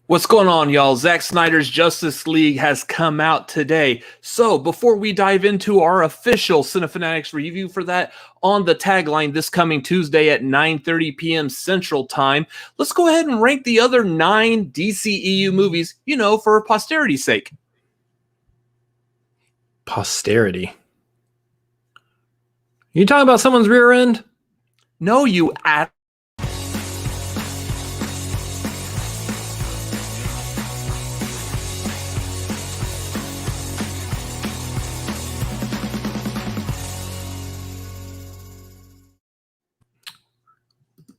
What's going on, y'all? Zack Snyder's Justice League has come out today. So before we dive into our official Cinefanatics review for that, on the tagline this coming Tuesday at 9:30 p.m. Central Time, let's go ahead and rank the other 9 DCEU movies, for posterity's sake. Posterity? You talking about someone's rear end? No, you at.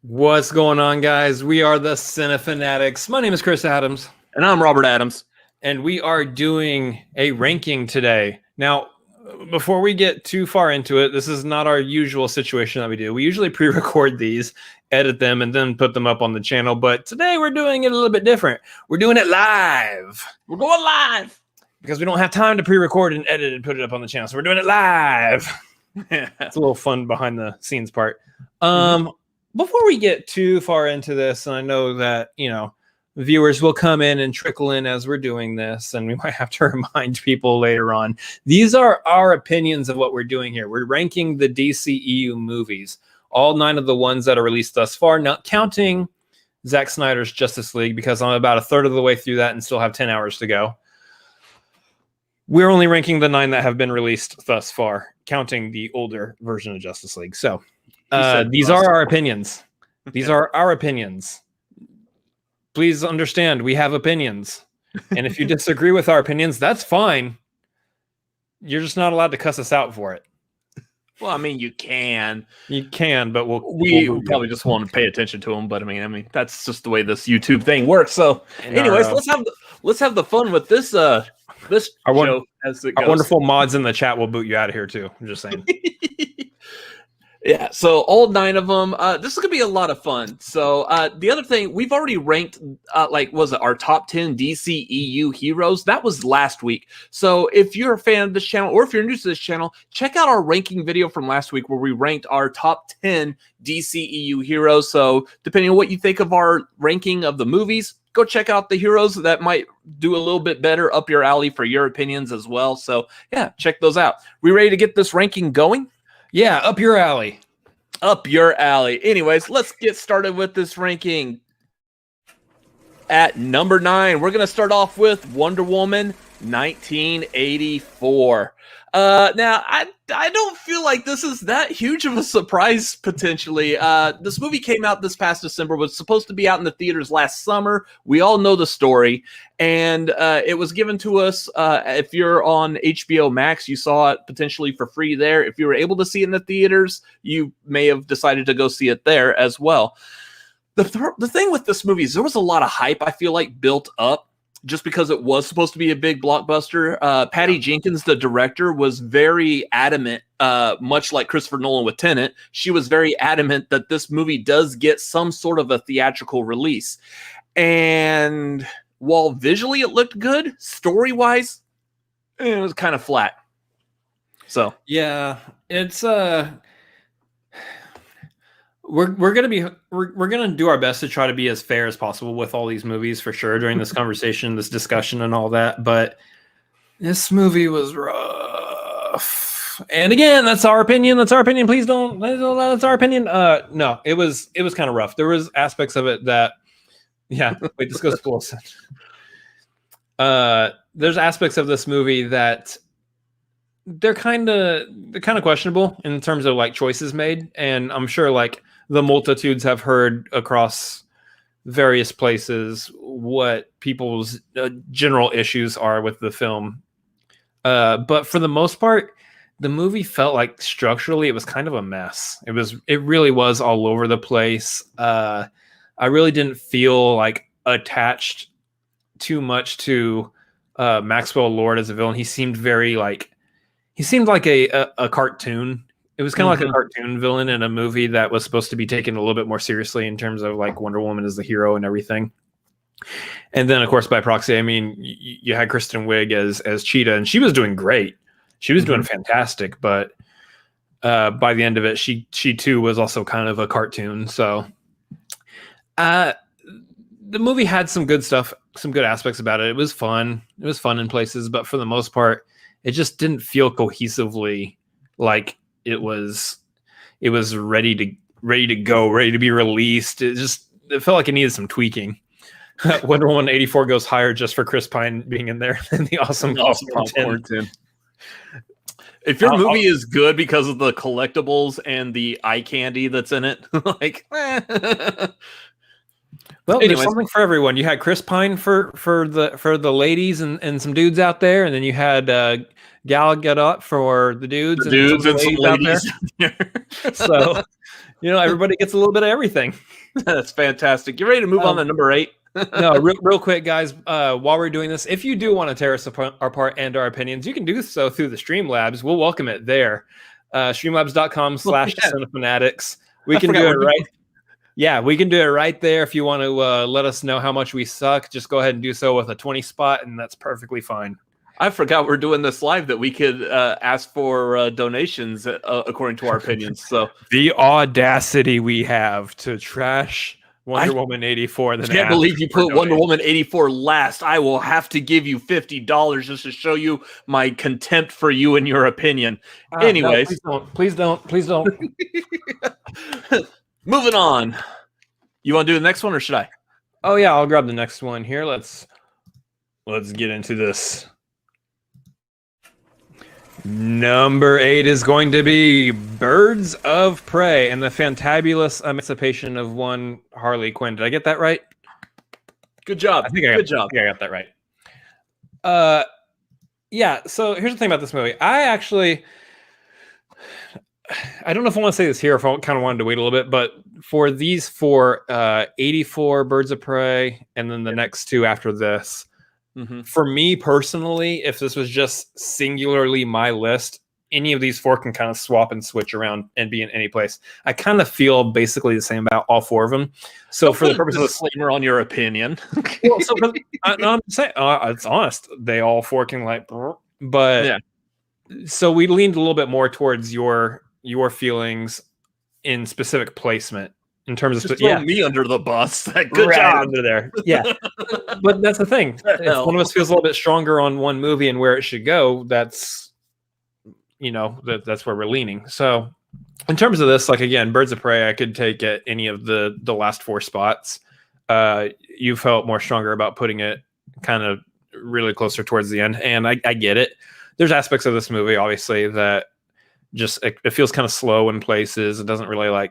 What's going on, guys? We are the Cinefanatics. My name is Chris Adams. And I'm Robert Adams. And we are doing a ranking today. Now, before we get too far into it, this is not our usual situation that we do. We usually pre-record these, edit them, and then put them up on the channel. But today we're doing it a little bit different. We're doing it live. We're going live. Because we don't have time to pre-record and edit and put it up on the channel. So we're doing it live. It's a little fun behind the scenes part. Before we get too far into this, and I know that, viewers will come in and trickle in as we're doing this, and we might have to remind people later on. These are our opinions of what we're doing here. We're ranking the DCEU movies, all 9 of the ones that are released thus far, not counting Zack Snyder's Justice League, because I'm about a third of the way through that and still have 10 hours to go. We're only ranking the 9 that have been released thus far, counting the older version of Justice League. So these are our opinions. These are our opinions. Please understand, we have opinions. And if you disagree with our opinions, that's fine. You're just not allowed to cuss us out for it. Well, I mean, you can. You can, but we'll probably just want to pay attention to them. But I mean, that's just the way this YouTube thing works. So, anyways, let's have the fun with this. This show as it goes. Our wonderful mods in the chat will boot you out of here too. I'm just saying. Yeah, so all 9 of them. This is going to be a lot of fun. So the other thing, we've already ranked, our top 10 DCEU heroes? That was last week. So if you're a fan of this channel, or if you're new to this channel, check out our ranking video from last week where we ranked our top 10 DCEU heroes. So depending on what you think of our ranking of the movies, go check out the heroes that might do a little bit better up your alley for your opinions as well. So yeah, check those out. We ready to get this ranking going? Yeah, up your alley. Up your alley. Anyways, let's get started with this ranking. At number 9, we're going to start off with Wonder Woman 1984. Now, I don't feel like this is that huge of a surprise, potentially. This movie came out this past December, was supposed to be out in the theaters last summer. We all know the story. And it was given to us, if you're on HBO Max, you saw it potentially for free there. If you were able to see it in the theaters, you may have decided to go see it there as well. The thing with this movie is there was a lot of hype, I feel like, built up. Just because it was supposed to be a big blockbuster. Patty Jenkins, the director, was very adamant, much like Christopher Nolan with Tenet. She was very adamant that this movie does get some sort of a theatrical release. And while visually it looked good, story-wise, it was kind of flat. So yeah, it's We're gonna do our best to try to be as fair as possible with all these movies for sure during this conversation, this discussion, and all that. But this movie was rough. And again, that's our opinion. That's our opinion. Please don't. That's our opinion. No, it was kind of rough. There was aspects of it that, yeah. Wait, this goes full. There's aspects of this movie that they're kind of questionable in terms of like choices made, and I'm sure like the multitudes have heard across various places what people's general issues are with the film. But for the most part, the movie felt like structurally it was kind of a mess. It really was all over the place. I really didn't feel like attached too much to Maxwell Lord as a villain. He seemed like a cartoon. It was kind of like a cartoon villain in a movie that was supposed to be taken a little bit more seriously in terms of like Wonder Woman as the hero and everything. And then, of course, by proxy, I mean, you had Kristen Wiig as Cheetah, and she was doing great. She was doing fantastic, but by the end of it, she too was also kind of a cartoon. So the movie had some good stuff some good aspects about it. It was fun. It was fun in places, but for the most part, it just didn't feel cohesively like it was ready to go, ready to be released. It felt like it needed some tweaking. Wonder Woman 84 goes higher just for Chris Pine being in there and the awesome popcorn tin. If your movie is good because of the collectibles and the eye candy that's in it, like, well, there's something for everyone. You had Chris Pine for the ladies and some dudes out there, and then you had Gal Gadot for the dudes, and some ladies out there. So, everybody gets a little bit of everything. That's fantastic. You ready to move on to number 8? No, real quick, guys. While we're doing this, if you do want to tear us apart and our opinions, you can do so through the Streamlabs. We'll welcome it there. Streamlabs.com/Cinefanatics. We can do it right. Yeah, we can do it right there. If you want to let us know how much we suck, just go ahead and do so with a 20 spot, and that's perfectly fine. I forgot we're doing this live, that we could ask for donations according to our opinions. So the audacity we have to trash Wonder Woman 84. I can't believe you put Wonder Woman 84 last. I will have to give you $50 just to show you my contempt for you and your opinion. Anyways. No, please don't. Moving on. You want to do the next one, or should I? Oh, yeah, I'll grab the next one here. Let's get into this. Number 8 is going to be Birds of Prey and the Fantabulous Emancipation of One Harley Quinn. Did I get that right? Good job. Good job. Yeah, I got that right. Yeah, so here's the thing about this movie. I don't know if I want to say this here, if I kind of wanted to wait a little bit, but for these 84 Birds of Prey and then the next 2 after this, for me personally, if this was just singularly my list, any of these 4 can kind of swap and switch around and be in any place. I kind of feel basically the same about all 4 of them. So for the purpose of disclaimer on your opinion, well, I'm saying it's honest. They all 4 can but yeah. So we leaned a little bit more towards your feelings in specific placement. In terms of throw me under the bus. Good job under there. Yeah. But that's the thing. If one of us feels a little bit stronger on one movie and where it should go, that's that's where we're leaning. So in terms of this, like, again, Birds of Prey, I could take at any of the last 4 spots. You felt more stronger about putting it kind of really closer towards the end, and I get it. There's aspects of this movie, obviously, that just it feels kind of slow in places. It doesn't really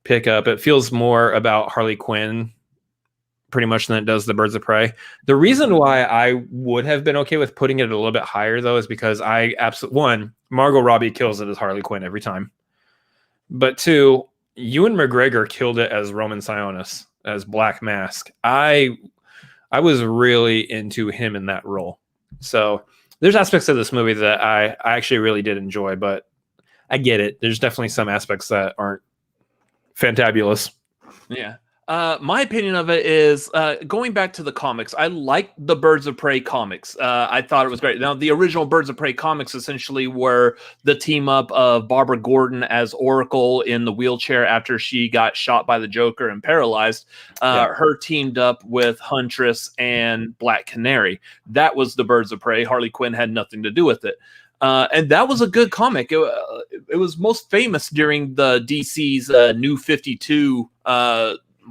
pick up. It feels more about Harley Quinn pretty much than it does the Birds of Prey. The reason why I would have been okay with putting it a little bit higher, though, is because one, Margot Robbie kills it as Harley Quinn every time. But 2, Ewan McGregor killed it as Roman Sionis, as Black Mask. I was really into him in that role. So there's aspects of this movie that I actually really did enjoy, but I get it. There's definitely some aspects that aren't fantabulous. Yeah. My opinion of it is going back to the comics. I like the Birds of Prey comics. I thought it was great. Now, the original Birds of Prey comics essentially were the team up of Barbara Gordon as Oracle in the wheelchair after she got shot by the Joker and paralyzed. Her teamed up with Huntress and Black Canary. That was the Birds of Prey. Harley Quinn had nothing to do with it. And that was a good comic. It was most famous during the DC's New 52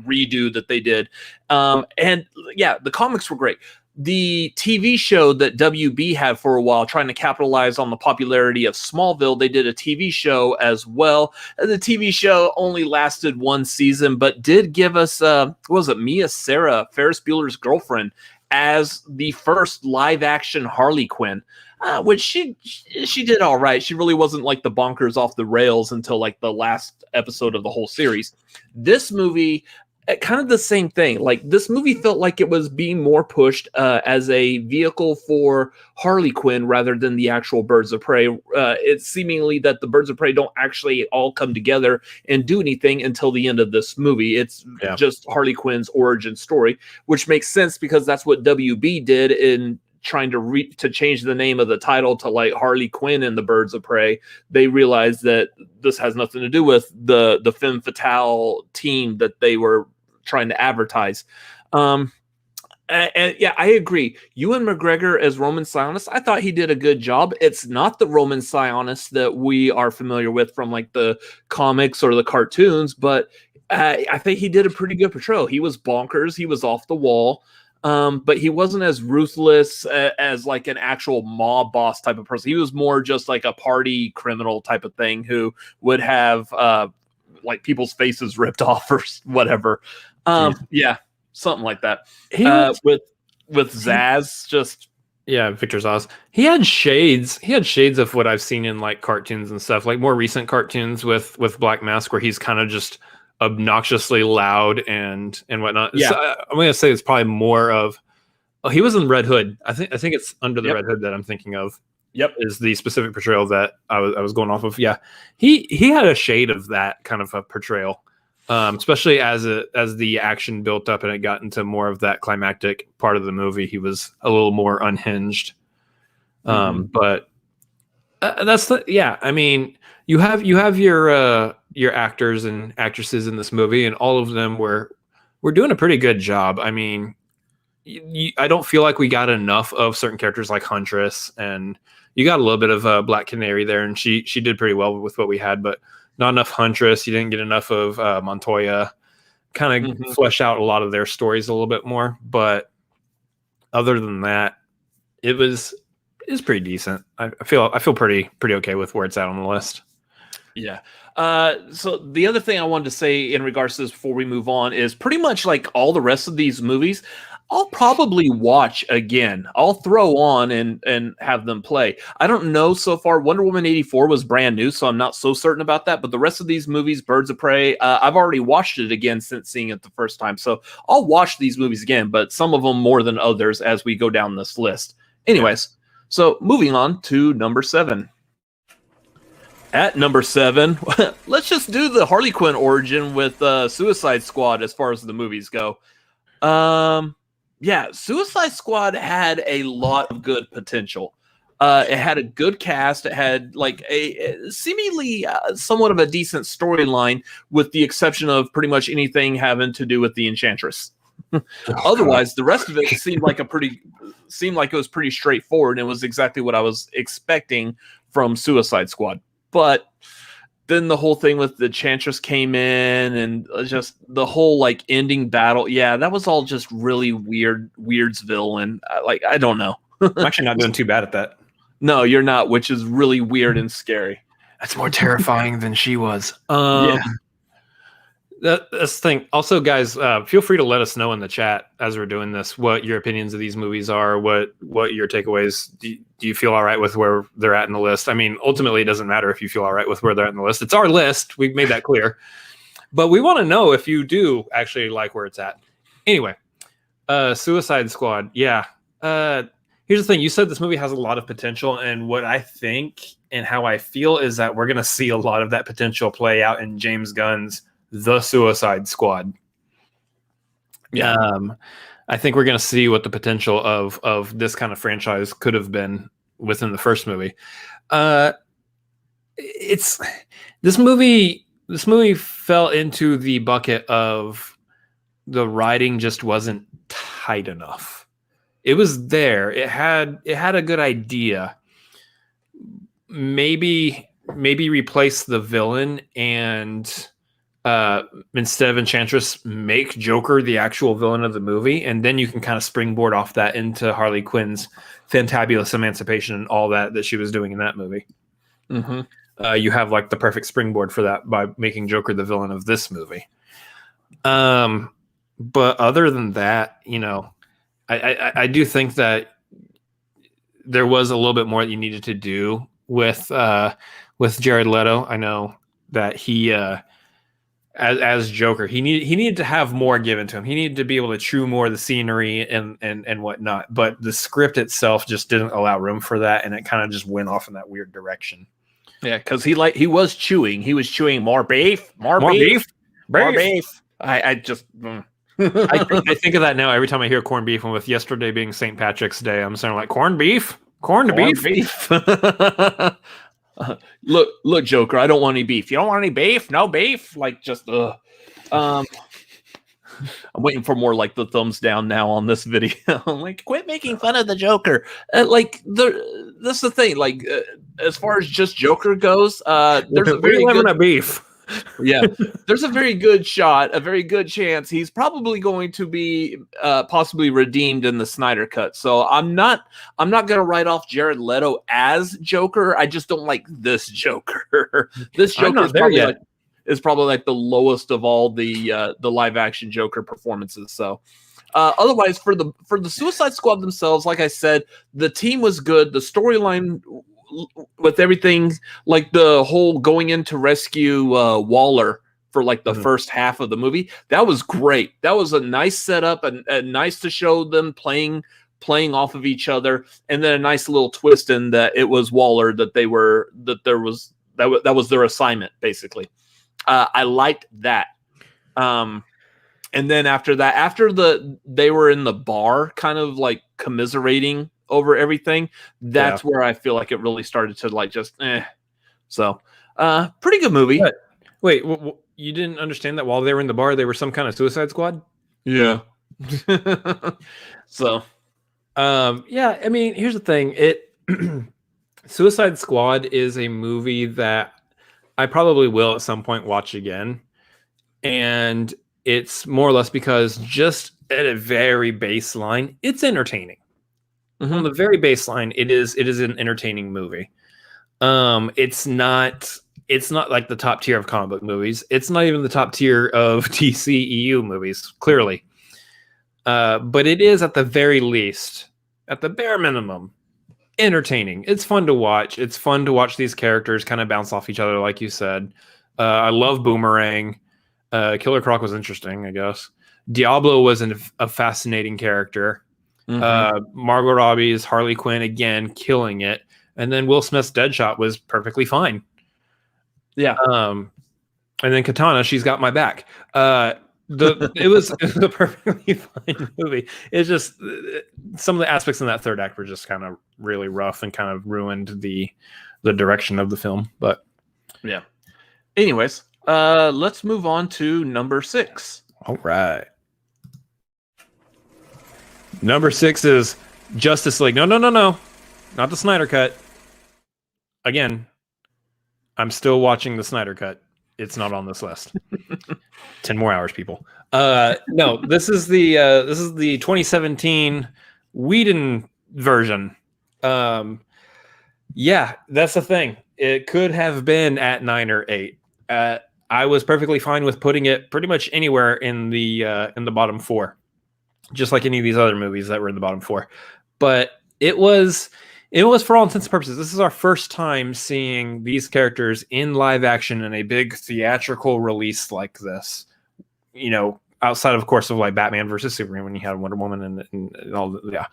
redo that they did. And yeah, the comics were great. The TV show that WB had for a while, trying to capitalize on the popularity of Smallville, they did a TV show as well. And the TV show only lasted 1 season, but did give us, Mia Sara, Ferris Bueller's girlfriend, as the first live-action Harley Quinn. Which she did all right. She really wasn't the bonkers off the rails until the last episode of the whole series. This movie, kind of the same thing. This movie felt like it was being more pushed as a vehicle for Harley Quinn rather than the actual Birds of Prey. It's seemingly that the Birds of Prey don't actually all come together and do anything until the end of this movie. It's just Harley Quinn's origin story, which makes sense because that's what WB did in trying to change the name of the title to Harley Quinn and the Birds of Prey. They realized that this has nothing to do with the femme fatale team that they were trying to advertise. And yeah, I agree. Ewan McGregor as Roman Sionis, I thought he did a good job. It's not the Roman Sionis that we are familiar with from like the comics or the cartoons, but I think he did a pretty good portrayal. He was bonkers. He was off the wall. But he wasn't as ruthless as like an actual mob boss type of person. He was more just like a party criminal type of thing who would have like people's faces ripped off or whatever. Yeah, something like that. With Zaz, just Victor Zaz. He had shades. He had shades of what I've seen in like cartoons and stuff, like more recent cartoons with Black Mask, where he's kind of just obnoxiously loud and whatnot. Yeah, so I'm gonna say it's probably more of. Oh, he was in Red Hood. I think it's under the Red Hood that I'm thinking of. Yep, is the specific portrayal that I was going off of. Yeah, he had a shade of that kind of a portrayal, especially as the action built up and it got into more of that climactic part of the movie. He was a little more unhinged. But that's the I mean, you have your actors and actresses in this movie, and all of them were doing a pretty good job. I mean, I don't feel like we got enough of certain characters like Huntress, and you got a little bit of Black Canary there, and she did pretty well with what we had, but not enough Huntress. You didn't get enough of Montoya. Kind of flesh out a lot of their stories a little bit more, but other than that, it's pretty decent. I feel pretty okay with where it's at on the list. Yeah. So the other thing I wanted to say in regards to this before we move on is pretty much like all the rest of these movies, I'll probably watch again. I'll throw on and have them play. I don't know so far. Wonder Woman 84 was brand new, so I'm not so certain about that. But the rest of these movies, Birds of Prey, I've already watched it again since seeing it the first time. So I'll watch these movies again, but some of them more than others as we go down this list. Anyways, so moving on to number 7. At number 7, let's just do the Harley Quinn origin with Suicide Squad as far as the movies go. Yeah, Suicide Squad had a lot of good potential. It had a good cast. It had like a seemingly somewhat of a decent storyline, with the exception of pretty much anything having to do with the Enchantress. Otherwise, the rest of it seemed like it was pretty straightforward, and it was exactly what I was expecting from Suicide Squad. But then the whole thing with the Enchantress came in, and just the whole like ending battle. Yeah, that was all just really Weirdsville, and like I don't know. I'm actually not doing too bad at that. No, you're not, which is really weird and scary. That's more terrifying than she was. Yeah. That's the thing. Also, guys, feel free to let us know in the chat as we're doing this what your opinions of these movies are, what your takeaways. Do you feel all right with where they're at in the list? I mean, ultimately, it doesn't matter if you feel all right with where they're at in the list. It's our list. We've made that clear. But we want to know if you do actually like where it's at. Anyway, Suicide Squad. Yeah. Here's the thing. You said this movie has a lot of potential, and what I think and how I feel is that we're going to see a lot of that potential play out in James Gunn's The Suicide Squad. Yeah. I think we're going to see what the potential of this kind of franchise could have been within the first movie. This movie fell into the bucket of the writing just wasn't tight enough. It was there. It had a good idea. Maybe replace the villain and instead of Enchantress, make Joker the actual villain of the movie, and then you can kind of springboard off that into Harley Quinn's fantabulous emancipation and all that she was doing in that movie. You have like the perfect springboard for that by making Joker the villain of this movie. But other than that, I do think that there was a little bit more that you needed to do with Jared Leto. I know that he as Joker, he needed to have more given to him. He needed to be able to chew more of the scenery and whatnot. But the script itself just didn't allow room for that, and it kind of just went off in that weird direction. Yeah, because he was chewing more beef, more beef. I just. I think of that now every time I hear corned beef, and with yesterday being St. Patrick's Day, I'm saying like corned beef. Look, Joker, I don't want any beef. You don't want any beef? No beef? Like, just, I'm waiting for more like the thumbs down now on this video. I'm like, quit making fun of the Joker. That's the thing. Like, as far as just Joker goes, there's a very good a beef. Yeah, there's a very good shot, a very good chance he's probably going to be possibly redeemed in the Snyder cut. So I'm not gonna write off Jared Leto as Joker. I just don't like this Joker. This Joker is probably like the lowest of all the live action Joker performances. So otherwise, for the Suicide Squad themselves, like I said, the team was good. The storyline with everything, like the whole going in to rescue Waller for like the first half of the movie, that was great. That was a nice setup and nice to show them playing off of each other, and then a nice little twist in that it was Waller that was their assignment basically. I liked that. And then after that, they were in the bar kind of like commiserating over everything, that's where I feel like it really started to like just So pretty good movie. But, wait, you didn't understand that while they were in the bar they were some kind of Suicide Squad? Yeah. So yeah, I mean, here's the thing. Suicide Squad is a movie that I probably will at some point watch again. And it's more or less because just at a very baseline, it's entertaining. Mm-hmm. On the very baseline, it is an entertaining movie. It's not like the top tier of comic book movies. It's not even the top tier of DCEU movies, clearly. But it is at the very least, at the bare minimum, entertaining. It's fun to watch. It's fun to watch these characters kind of bounce off each other, like you said. I love Boomerang. Killer Croc was interesting, I guess. Diablo was a fascinating character. Margot Robbie's Harley Quinn, again, killing it. And then Will Smith's Deadshot was perfectly fine. Yeah. And then Katana, she's got my back. It was a perfectly fine movie. It's just some of the aspects in that third act were just kind of really rough and kind of ruined the direction of the film. But yeah. Anyways, let's move on to number 6. All right. Number 6 is Justice League. No. Not the Snyder Cut. Again, I'm still watching the Snyder Cut. It's not on this list. 10 more hours, people. No, this is the 2017 Whedon version. Yeah, that's the thing. It could have been at 9 or 8. I was perfectly fine with putting it pretty much anywhere in the bottom 4. Just like any of these other movies that were in the bottom 4. But it was for all intents and purposes. This is our first time seeing these characters in live action in a big theatrical release like this. You know, outside of course of like Batman versus Superman when you had Wonder Woman and all the, yeah.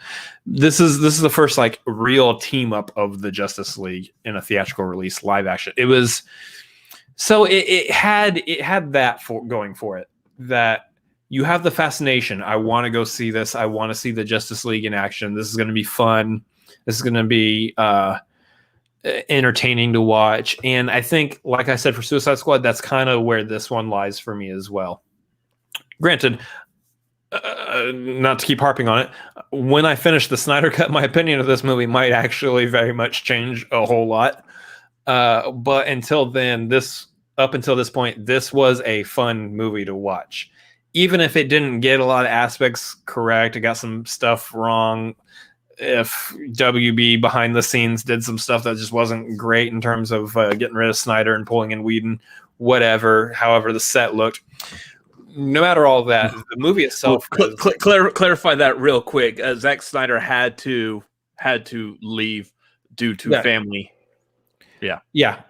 This is the first like real team up of the Justice League in a theatrical release live action. It was so it had that going for it, that you have the fascination. I want to go see this. I want to see the Justice League in action. This is going to be fun. This is going to be entertaining to watch. And I think, like I said, for Suicide Squad, that's kind of where this one lies for me as well. Granted, not to keep harping on it, when I finish the Snyder Cut, my opinion of this movie might actually very much change a whole lot. But until then, up until this point, this was a fun movie to watch. Even if it didn't get a lot of aspects correct, it got some stuff wrong. If WB behind the scenes did some stuff that just wasn't great in terms of getting rid of Snyder and pulling in Whedon, whatever, however the set looked. No matter all that, the movie itself. Clarify that real quick. Zack Snyder had to leave due to family. Yeah. Yeah.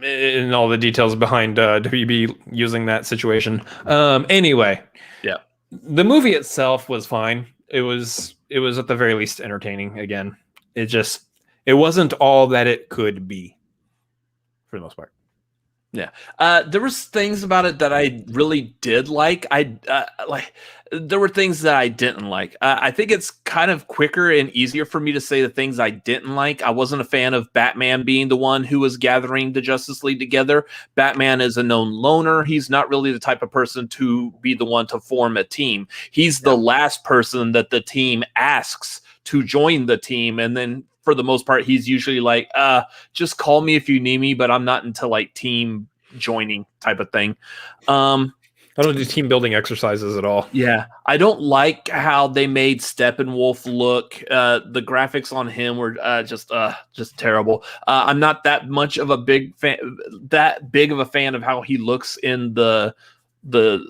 And all the details behind WB using that situation. Anyway, yeah, the movie itself was fine. It was at the very least entertaining. Again, it wasn't all that it could be for the most part. Yeah. There was things about it that I really did like. There were things that I didn't like. I think it's kind of quicker and easier for me to say the things I didn't like. I wasn't a fan of Batman being the one who was gathering the Justice League together. Batman is a known loner. He's not really the type of person to be the one to form a team. He's the last person that the team asks to join the team, and then for the most part, he's usually like, just call me if you need me, but I'm not into like team joining type of thing. I don't do team building exercises at all. Yeah. I don't like how they made Steppenwolf look. The graphics on him were just terrible. I'm not that much of a big of a fan of how he looks in the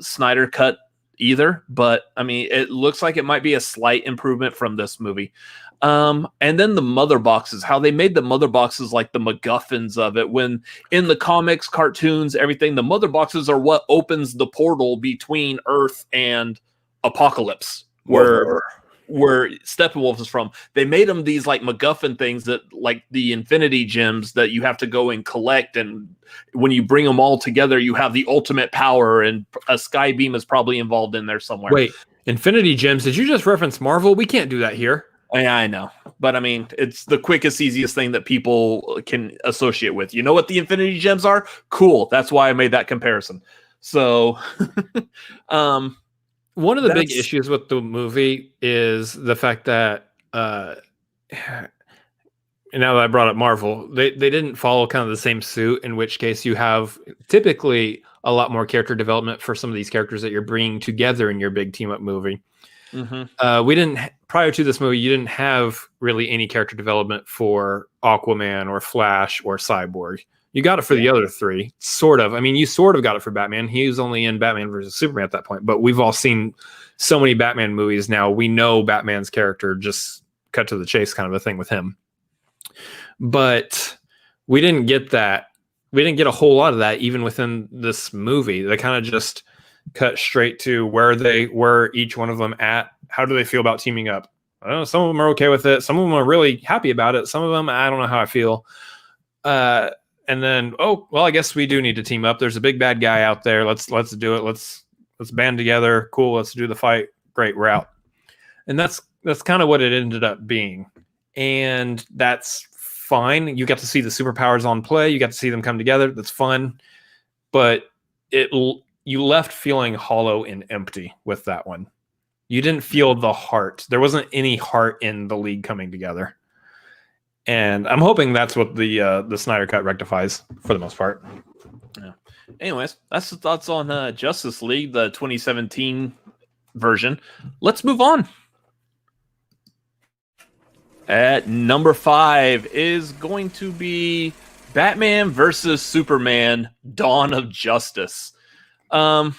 Snyder cut either, but I mean, it looks like it might be a slight improvement from this movie. And then the mother boxes, how they made the mother boxes like the MacGuffins of it, when in the comics, cartoons, everything, the mother boxes are what opens the portal between Earth and Apocalypse, where Steppenwolf is from. They made them these like MacGuffin things that like the Infinity Gems that you have to go and collect, and when you bring them all together, you have the ultimate power, and a sky beam is probably involved in there somewhere. Wait, Infinity Gems? Did you just reference Marvel? We can't do that here. Yeah, I know. But I mean, it's the quickest, easiest thing that people can associate with. You know what the Infinity Gems are? Cool. That's why I made that comparison. So, one of the big issues with the movie is the fact that, and now that I brought up Marvel, they didn't follow kind of the same suit, in which case you have typically a lot more character development for some of these characters that you're bringing together in your big team up movie. Mm-hmm. We didn't, prior to this movie, you didn't have really any character development for Aquaman or Flash or Cyborg. You got it for the other three, sort of. I mean, you sort of got it for Batman. He was only in Batman versus Superman at that point, but we've all seen so many Batman movies now. We know Batman's character, just cut to the chase kind of a thing with him. But we didn't get that. We didn't get a whole lot of that even within this movie. They kind of just cut straight to where each one of them at. How do they feel about teaming up? I don't know. Some of them are okay with it. Some of them are really happy about it. Some of them, I don't know how I feel. And then, oh, well, I guess we do need to team up. There's a big bad guy out there. Let's do it. Let's band together. Cool. Let's do the fight. Great route. And that's kind of what it ended up being. And that's fine. You got to see the superpowers on play. You got to see them come together. That's fun. But you left feeling hollow and empty with that one. You didn't feel the heart. There wasn't any heart in the League coming together. And I'm hoping that's what the Snyder Cut rectifies for the most part. Yeah. Anyways, that's the thoughts on Justice League, the 2017 version. Let's move on. At number 5 is going to be Batman versus Superman: Dawn of Justice. That's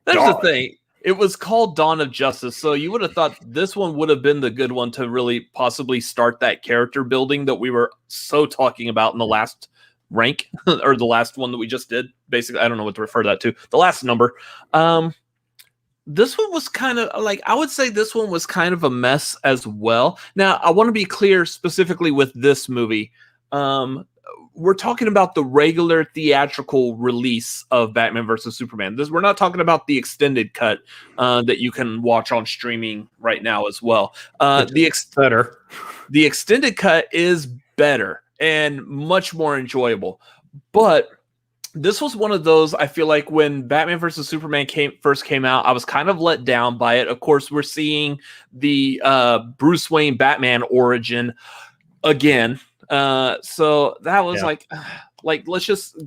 the thing. It was called Dawn of Justice, so you would have thought this one would have been the good one to really possibly start that character building that we were so talking about in the last rank, or the last one that we just did. Basically, I don't know what to refer that to. The last number. This one was kind of like, I would say this one was kind of a mess as well. Now, I want to be clear specifically with this movie. We're talking about the regular theatrical release of Batman versus Superman. We're not talking about the extended cut that you can watch on streaming right now as well. The extended cut is better and much more enjoyable. But this was one of those, I feel like when Batman versus Superman first came out, I was kind of let down by it. Of course, we're seeing the Bruce Wayne Batman origin again. So that was like let's just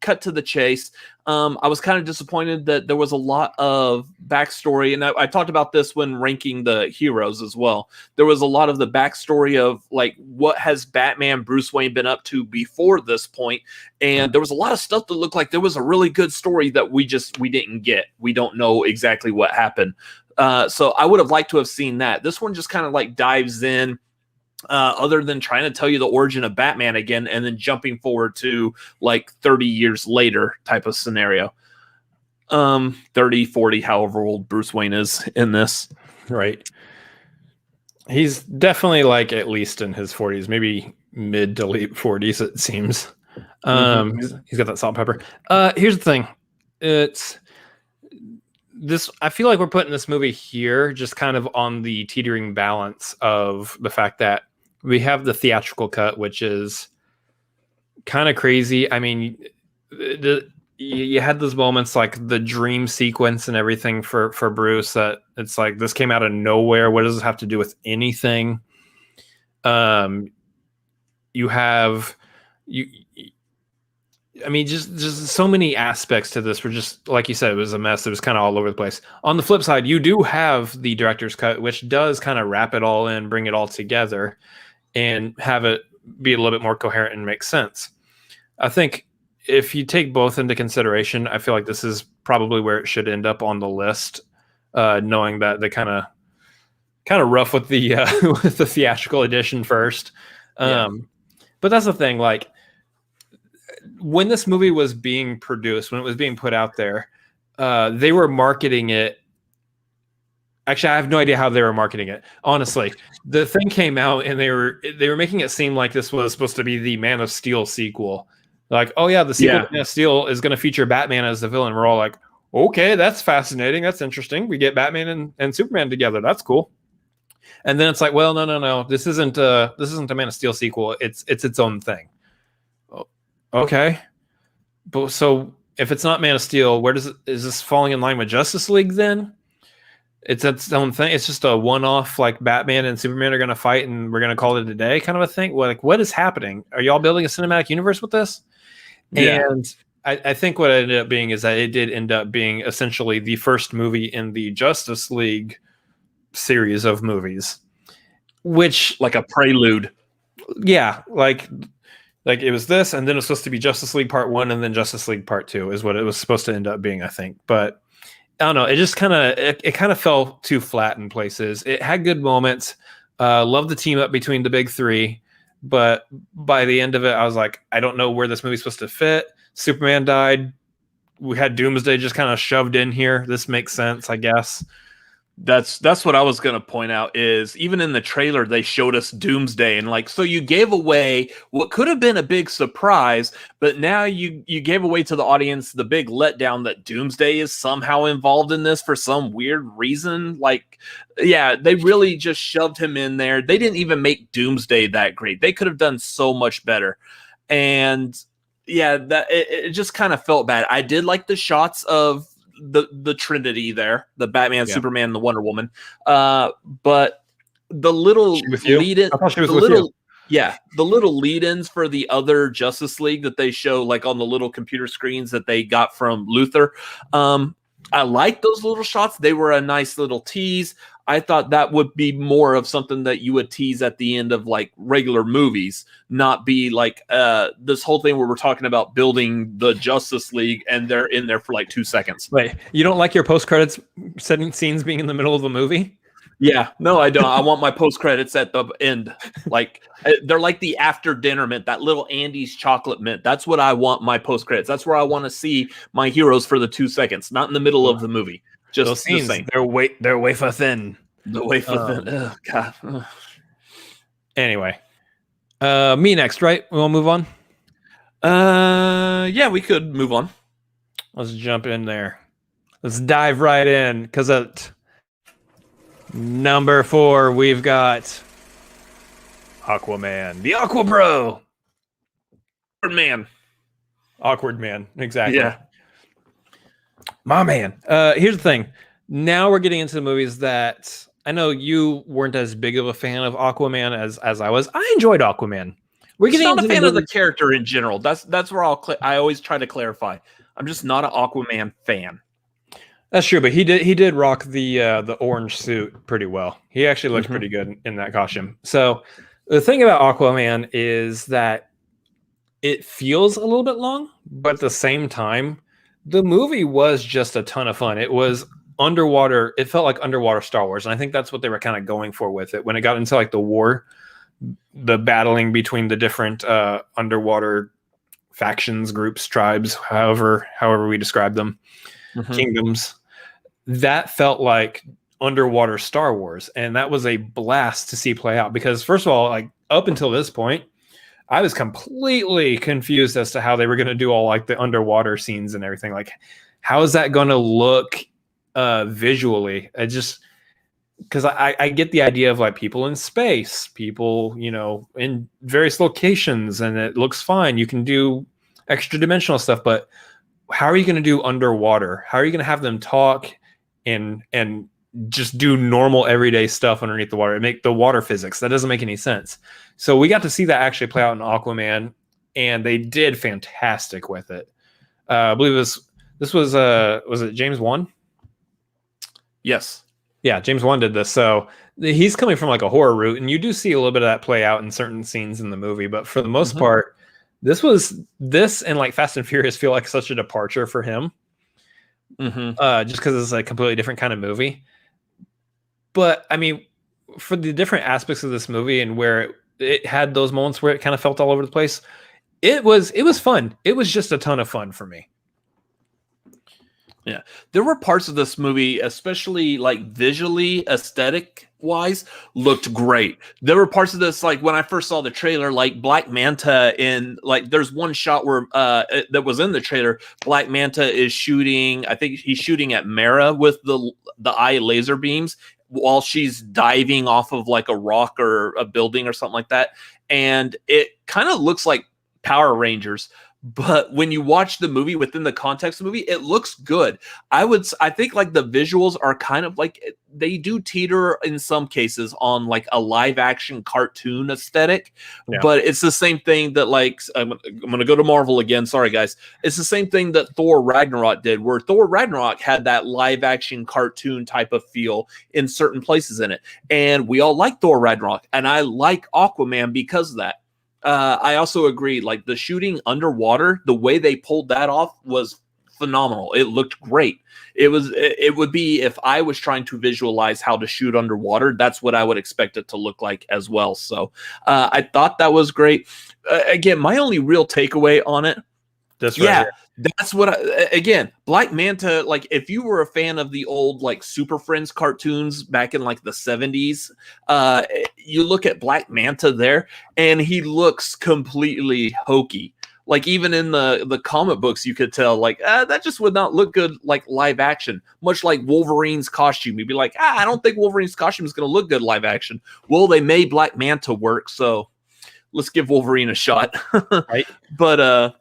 cut to the chase. I was kind of disappointed that there was a lot of backstory, and I talked about this when ranking the heroes as well. There was a lot of the backstory of like what has Batman Bruce Wayne been up to before this point, and there was a lot of stuff that looked like there was a really good story that we didn't get. We don't know exactly what happened. So I would have liked to have seen that. This one just kind of like dives in. Other than trying to tell you the origin of Batman again and then jumping forward to like 30 years later type of scenario. 30, 40, however old Bruce Wayne is in this. Right. He's definitely like at least in his 40s, maybe mid to late 40s, it seems. He's got that salt and pepper. Here's the thing. It's this. I feel like we're putting this movie here just kind of on the teetering balance of the fact that we have the theatrical cut, which is kind of crazy. I mean, you had those moments like the dream sequence and everything for Bruce that it's like this came out of nowhere. What does this have to do with anything? You have I mean, just so many aspects to this were just, like you said, it was a mess. It was kind of all over the place. On the flip side, you do have the director's cut, which does kind of wrap it all in, bring it all together, and have it be a little bit more coherent and make sense. I think if you take both into consideration, I feel like this is probably where it should end up on the list, knowing that they kind of rough with the with the theatrical edition first. But that's the thing, like, when this movie was being produced, when it was being put out there, they were marketing it. Actually, I have no idea how they were marketing it. Honestly, the thing came out and they were making it seem like this was supposed to be the Man of Steel sequel. Like, oh yeah, the sequel to Man of Steel is going to feature Batman as the villain. We're all like, okay, that's fascinating. That's interesting. We get Batman and Superman together. That's cool. And then it's like, well, no. This isn't a Man of Steel sequel. It's its own thing. Okay, but so if it's not Man of Steel, is this falling in line with Justice League then? It's its own thing. It's just a one-off, like Batman and Superman are going to fight and we're going to call it a day kind of a thing. Like, what is happening? Are y'all building a cinematic universe with this? Yeah. And I think what it ended up being is that it did end up being essentially the first movie in the Justice League series of movies, which, like a prelude. Yeah, like it was this, and then it was supposed to be Justice League Part 1 and then Justice League Part 2 is what it was supposed to end up being, I think. But I don't know. It just kind of fell too flat in places. It had good moments. Loved the team up between the big three. But by the end of it, I was like, I don't know where this movie's supposed to fit. Superman died. We had Doomsday just kind of shoved in here. This makes sense, I guess. That's what I was going to point out is even in the trailer, they showed us Doomsday and like, so you gave away what could have been a big surprise, but now you gave away to the audience the big letdown that Doomsday is somehow involved in this for some weird reason. Like, yeah, they really just shoved him in there. They didn't even make Doomsday that great. They could have done so much better. And yeah, that it just kind of felt bad. I did like the shots of the Trinity there, the Batman, Superman, the Wonder Woman. But the little lead-in, the little lead-ins for the other Justice League that they show like on the little computer screens that they got from Luthor. I like those little shots. They were a nice little tease. I thought that would be more of something that you would tease at the end of like regular movies, not be like this whole thing where we're talking about building the Justice League and they're in there for like 2 seconds. Wait, you don't like your post-credits setting scenes being in the middle of the movie? Yeah, no, I don't. I want my post-credits at the end. Like they're like the after dinner mint, that little Andy's chocolate mint. That's what I want my post-credits. That's where I want to see my heroes for the 2 seconds, not in the middle of the movie. Just those scenes, they're wafer thin. The wafer thin. Oh, God. Ugh. Anyway, me next, right? We want to move on? Yeah, we could move on. Let's jump in there. Let's dive right in, because at number 4, we've got Aquaman, the Aqua Bro. Awkward man, exactly. Yeah. My man. Here's the thing. Now we're getting into the movies that I know you weren't as big of a fan of Aquaman as I was. I enjoyed Aquaman. We're getting not a fan of the character in general. That's where I always try to clarify. I'm just not an Aquaman fan. That's true, but he did rock the orange suit pretty well. He actually looked pretty good in that costume. So the thing about Aquaman is that it feels a little bit long, but at the same time, the movie was just a ton of fun. It was underwater. It felt like underwater Star Wars. And I think that's what they were kind of going for with it. When it got into like the war, the battling between the different underwater factions, groups, tribes, however we describe them, kingdoms, that felt like underwater Star Wars. And that was a blast to see play out because first of all, like up until this point, I was completely confused as to how they were going to do all like the underwater scenes and everything. Like, how is that going to look visually? I just, because I get the idea of like people in space, people, you know, in various locations, and it looks fine. You can do extra dimensional stuff, but how are you going to do underwater? How are you going to have them talk and just do normal everyday stuff underneath the water and make the water physics? That doesn't make any sense. So we got to see that actually play out in Aquaman, and they did fantastic with it. I believe was it James Wan? Yes. Yeah, James Wan did this. So he's coming from like a horror route, and you do see a little bit of that play out in certain scenes in the movie. But for the most part, this and like Fast and Furious feel like such a departure for him. Just because it's a completely different kind of movie. But I mean, for the different aspects of this movie and where it had those moments where it kind of felt all over the place, it was fun. It was just a ton of fun for me. Yeah, there were parts of this movie, especially like visually, aesthetic wise, looked great. There were parts of this, like when I first saw the trailer, like Black Manta like there's one shot where that was in the trailer. Black Manta is shooting. I think he's shooting at Mara with the eye laser beams while she's diving off of like a rock or a building or something like that, and it kind of looks like Power Rangers. But when you watch the movie within the context of the movie, it looks good. I think like the visuals are kind of like, they do teeter in some cases on like a live action cartoon aesthetic, but it's the same thing that like, I'm going to go to Marvel again. Sorry guys. It's the same thing that Thor Ragnarok did, where Thor Ragnarok had that live action cartoon type of feel in certain places in it. And we all like Thor Ragnarok, and I like Aquaman because of that. I also agree, like the shooting underwater, the way they pulled that off was phenomenal. It looked great. It would be, if I was trying to visualize how to shoot underwater, that's what I would expect it to look like as well. So I thought that was great. Again, my only real takeaway on it, that's what again, Black Manta, like if you were a fan of the old like Super Friends cartoons back in like the 70s, you look at Black Manta there and he looks completely hokey. Like even in the comic books, you could tell like that just would not look good like live action, much like Wolverine's costume. You'd be like, I don't think Wolverine's costume is going to look good live action. Well, they made Black Manta work, so let's give Wolverine a shot. Right. But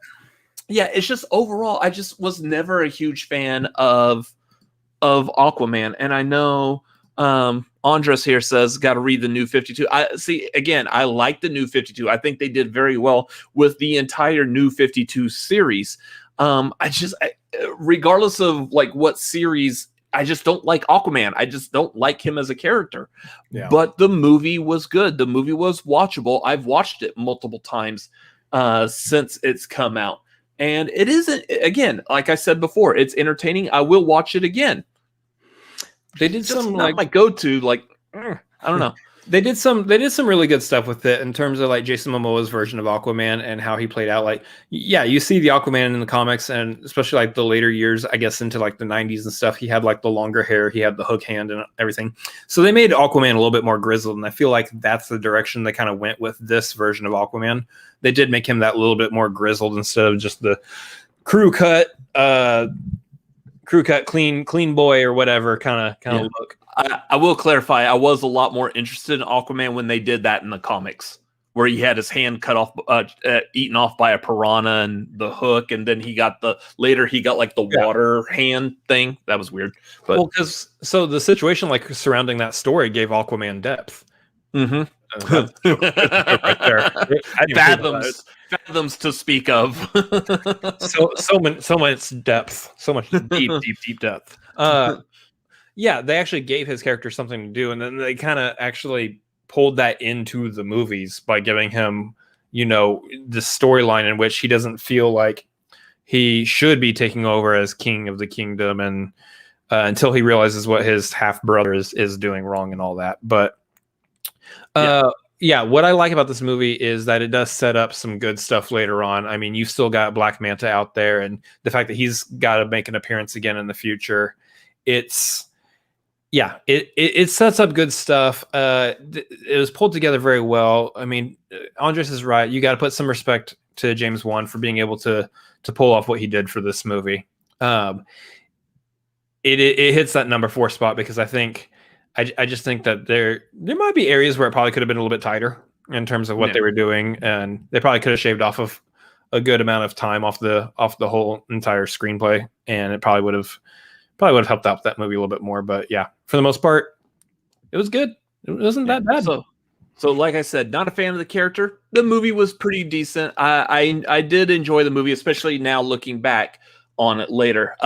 yeah, it's just overall, I just was never a huge fan of Aquaman. And I know Andres here says, got to read the New 52. I see, again, I like the New 52. I think they did very well with the entire New 52 series. Regardless of like what series, I just don't like Aquaman. I just don't like him as a character. Yeah. But the movie was good. The movie was watchable. I've watched it multiple times since it's come out. And it isn't, again, like I said before, it's entertaining. I will watch it again. They did just some not like my go-to, like I don't know. They did some really good stuff with it in terms of like Jason Momoa's version of Aquaman and how he played out. Like, yeah, you see the Aquaman in the comics, and especially like the later years, I guess into like the 90s and stuff, he had like the longer hair, he had the hook hand and everything. So they made Aquaman a little bit more grizzled, and I feel like that's the direction they kind of went with this version of Aquaman. They did make him that little bit more grizzled instead of just the crew cut, clean boy or whatever kind of look. I will clarify, I was a lot more interested in Aquaman when they did that in the comics, where he had his hand cut off, eaten off by a piranha and the hook, and then he got like the water hand thing. That was weird. But because the situation like surrounding that story gave Aquaman depth. Mm-hmm. Right there. Fathoms to speak of. so much depth, so much deep depth. Yeah, they actually gave his character something to do, and then they kind of actually pulled that into the movies by giving him, the storyline in which he doesn't feel like he should be taking over as king of the kingdom, and until he realizes what his half brother is doing wrong and all that. But what I like about this movie is that it does set up some good stuff later on. I mean, you've still got Black Manta out there, and the fact that he's got to make an appearance again in the future, Yeah, it sets up good stuff. It was pulled together very well. I mean, Andres is right. You got to put some respect to James Wan for being able to pull off what he did for this movie. It hits that number 4 spot because I just think that there might be areas where it probably could have been a little bit tighter in terms of what they were doing, and they probably could have shaved off of a good amount of time off the whole entire screenplay, and it probably would have helped out that movie a little bit more. But yeah, for the most part, it was good. It wasn't that bad. So like I said, not a fan of the character. The movie was pretty decent. I did enjoy the movie, especially now looking back on it later.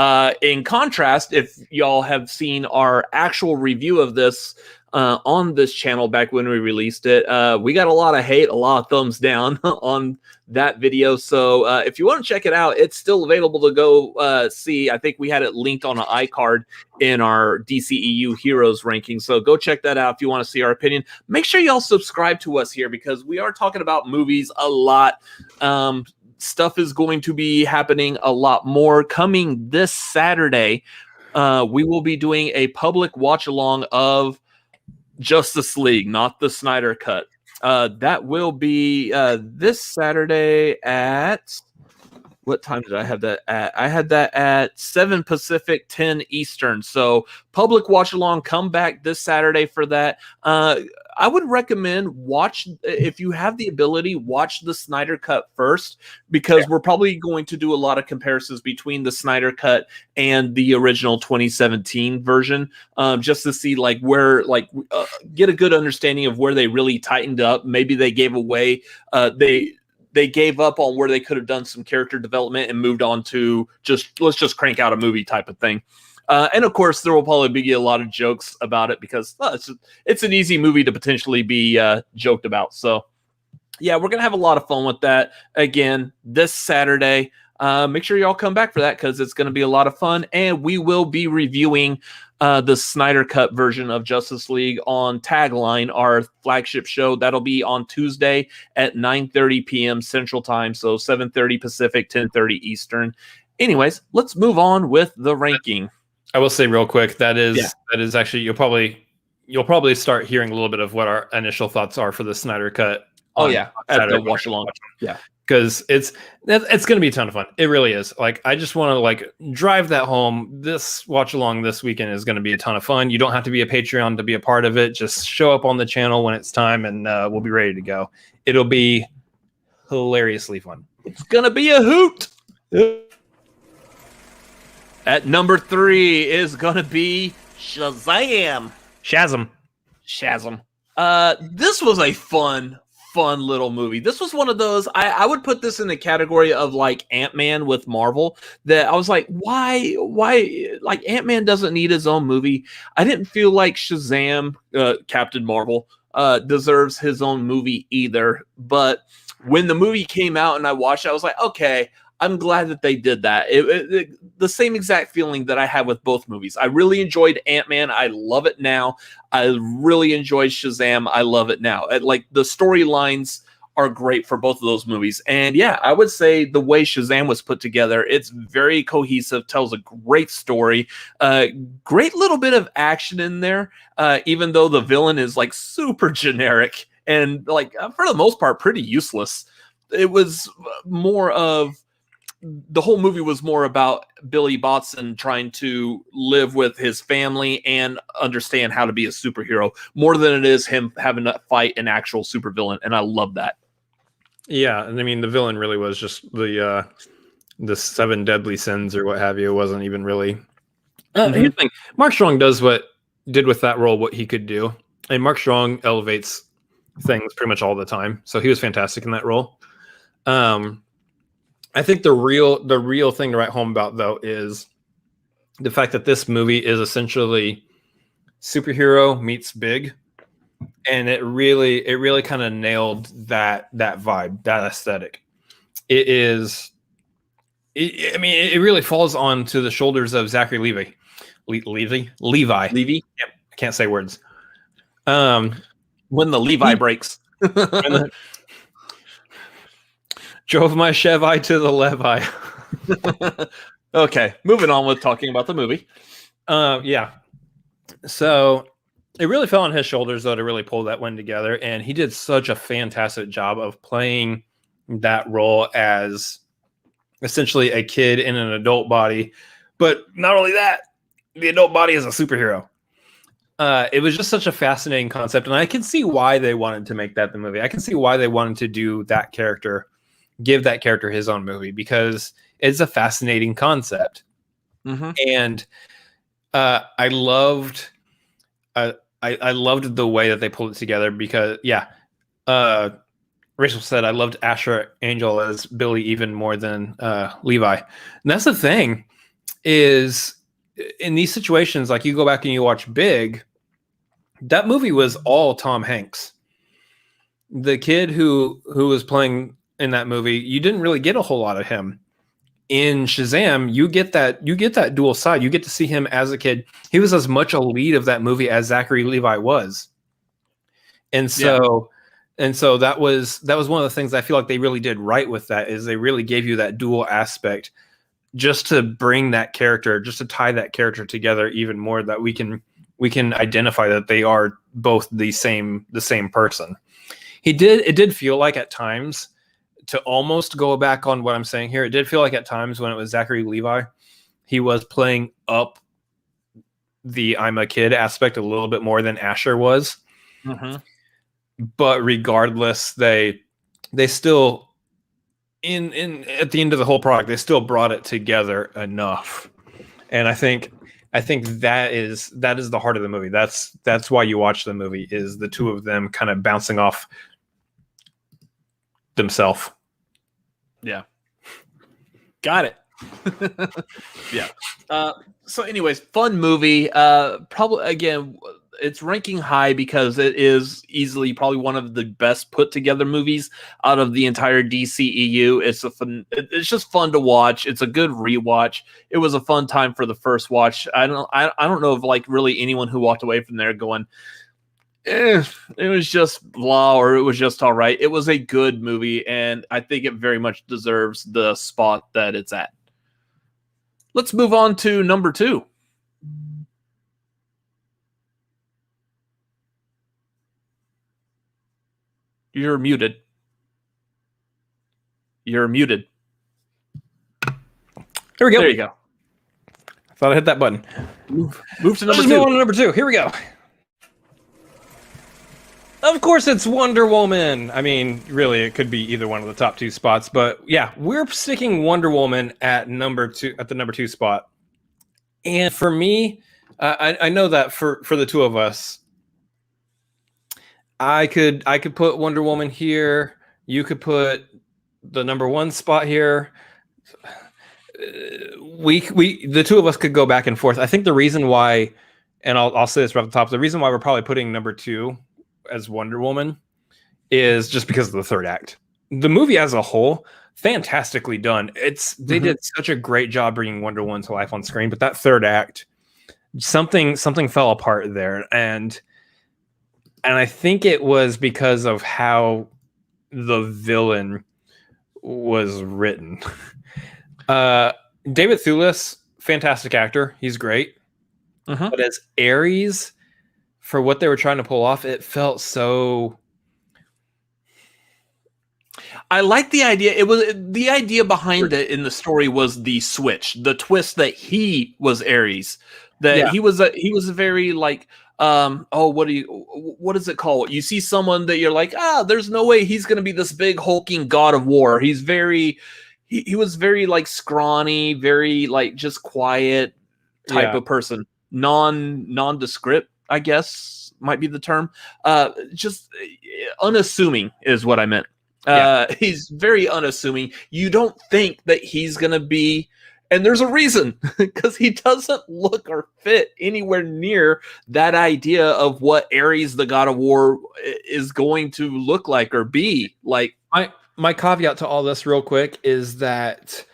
In contrast, if y'all have seen our actual review of this on this channel back when we released it, we got a lot of hate, a lot of thumbs down on that video. So if you want to check it out, it's still available to go see. I think we had it linked on an iCard in our DCEU Heroes ranking. So go check that out if you want to see our opinion. Make sure y'all subscribe to us here because we are talking about movies a lot. Stuff is going to be happening a lot more coming this Saturday. We will be doing a public watch along of Justice League, not the Snyder Cut. That will be this Saturday at what time did I have that at? I had that at 7 Pacific, 10 Eastern. So public watch along, come back this Saturday for that. I would recommend if you have the ability, watch the Snyder Cut first, because we're probably going to do a lot of comparisons between the Snyder Cut and the original 2017 version, just to see get a good understanding of where they really tightened up. Maybe they gave away, they gave up on where they could have done some character development and moved on to let's just crank out a movie type of thing. And of course, there will probably be a lot of jokes about it because it's an easy movie to potentially be joked about. So, yeah, we're going to have a lot of fun with that. Again, this Saturday. Make sure y'all come back for that because it's going to be a lot of fun. And we will be reviewing the Snyder Cut version of Justice League on Tagline, our flagship show. That'll be on Tuesday at 9:30 p.m. Central Time, so 7:30 Pacific, 10:30 Eastern. Anyways, let's move on with the ranking. I will say real quick that is actually you'll probably start hearing a little bit of what our initial thoughts are for the Snyder Cut. At the watch along. Yeah. Because it's going to be a ton of fun. It really is. I just want to drive that home. This watch along this weekend is going to be a ton of fun. You don't have to be a Patreon to be a part of it. Just show up on the channel when it's time, and we'll be ready to go. It'll be hilariously fun. It's going to be a hoot. At number 3 is going to be Shazam. Shazam. This was a fun little movie. This was one of those, I would put this in the category of like Ant-Man with Marvel, that I was like, why like Ant-Man doesn't need his own movie. I didn't feel like Shazam, Captain Marvel, deserves his own movie either. But when the movie came out and I watched it, I was like, okay, I'm glad that they did that. The same exact feeling that I had with both movies. I really enjoyed Ant-Man. I love it now. I really enjoyed Shazam. I love it now. The storylines are great for both of those movies. And yeah, I would say the way Shazam was put together, it's very cohesive, tells a great story, great little bit of action in there, even though the villain is super generic and for the most part pretty useless. It was more of, the whole movie was more about Billy Batson trying to live with his family and understand how to be a superhero more than it is him having to fight an actual supervillain. And I love that. Yeah. And I mean, the villain really was just the 7 deadly sins or what have you. It wasn't even really. Here's the thing. Mark Strong did with that role what he could do. And Mark Strong elevates things pretty much all the time. So he was fantastic in that role. I think the real thing to write home about, though, is the fact that this movie is essentially superhero meets big, and it really kind of nailed that vibe, that aesthetic. It really falls onto the shoulders of Zachary Levi. Levi. Yep, I can't say words. When the Levi breaks. Drove my Chevy to the Levi. Okay, moving on with talking about the movie. Yeah. So it really fell on his shoulders, though, to really pull that one together. And he did such a fantastic job of playing that role as essentially a kid in an adult body. But not only that, the adult body is a superhero. It was just such a fascinating concept. And I can see why they wanted to make that the movie. I can see why they wanted to do that character, give that character his own movie, because it's a fascinating concept. Mm-hmm. And I loved the way that they pulled it together because, Rachel said, I loved Asher Angel as Billy even more than Levi. And that's the thing is in these situations, like you go back and you watch Big, that movie was all Tom Hanks. The kid who was playing in that movie, you didn't really get a whole lot of him. In Shazam, you get that dual side. You get to see him as a kid. He was as much a lead of that movie as Zachary Levi was. And so that was one of the things I feel like they really did right with that, is they really gave you that dual aspect just to bring that character, just to tie that character together even more, that we can identify that they are both the same person. It did feel like at times, to almost go back on what I'm saying here, it did feel like at times when it was Zachary Levi, he was playing up the I'm a kid aspect a little bit more than Asher was. Mm-hmm. But regardless, they still in at the end of the whole product, they still brought it together enough. And I think that is the heart of the movie. That's why you watch the movie, is the two of them kind of bouncing off themselves. Yeah. Got it. Yeah. So anyways, fun movie. Probably, again, it's ranking high because it is easily probably one of the best put together movies out of the entire DCEU. It's just fun to watch. It's a good rewatch. It was a fun time for the first watch. I don't know if like really anyone who walked away from there going, it was just blah, or it was just all right. It was a good movie, and I think it very much deserves the spot that it's at. Let's move on to number 2. You're muted. You're muted. Here we go. There you go. I thought I hit that button. Move to number 2. Move on to number 2. Here we go. Of course, it's Wonder Woman. I mean, really, it could be either one of the top 2 spots, but yeah, we're sticking Wonder Woman at number 2, at the number 2 spot. And for me, I know that for the two of us, I could put Wonder Woman here. You could put the number 1 spot here. The two of us could go back and forth. I think the reason why, and I'll say this right off the top, the reason why we're probably putting number 2 as Wonder Woman is just because of the third act. The movie as a whole, fantastically done. They did such a great job bringing Wonder Woman to life on screen, but that third act, something fell apart there, and I think it was because of how the villain was written. David Thewlis, fantastic actor, he's great, but as Ares, for what they were trying to pull off, it felt so. I like the idea. It was the idea behind it in the story was the switch, the twist that he was Ares, that he was a very like, what is it called? You see someone that you're like, there's no way he's going to be this big hulking god of war. He was very like scrawny, very like just quiet type of person, nondescript, I guess might be the term. Just unassuming is what I meant. He's very unassuming. You don't think that he's going to be, and there's a reason, because he doesn't look or fit anywhere near that idea of what Ares, the god of war, is going to look like or be like. My caveat to all this real quick is that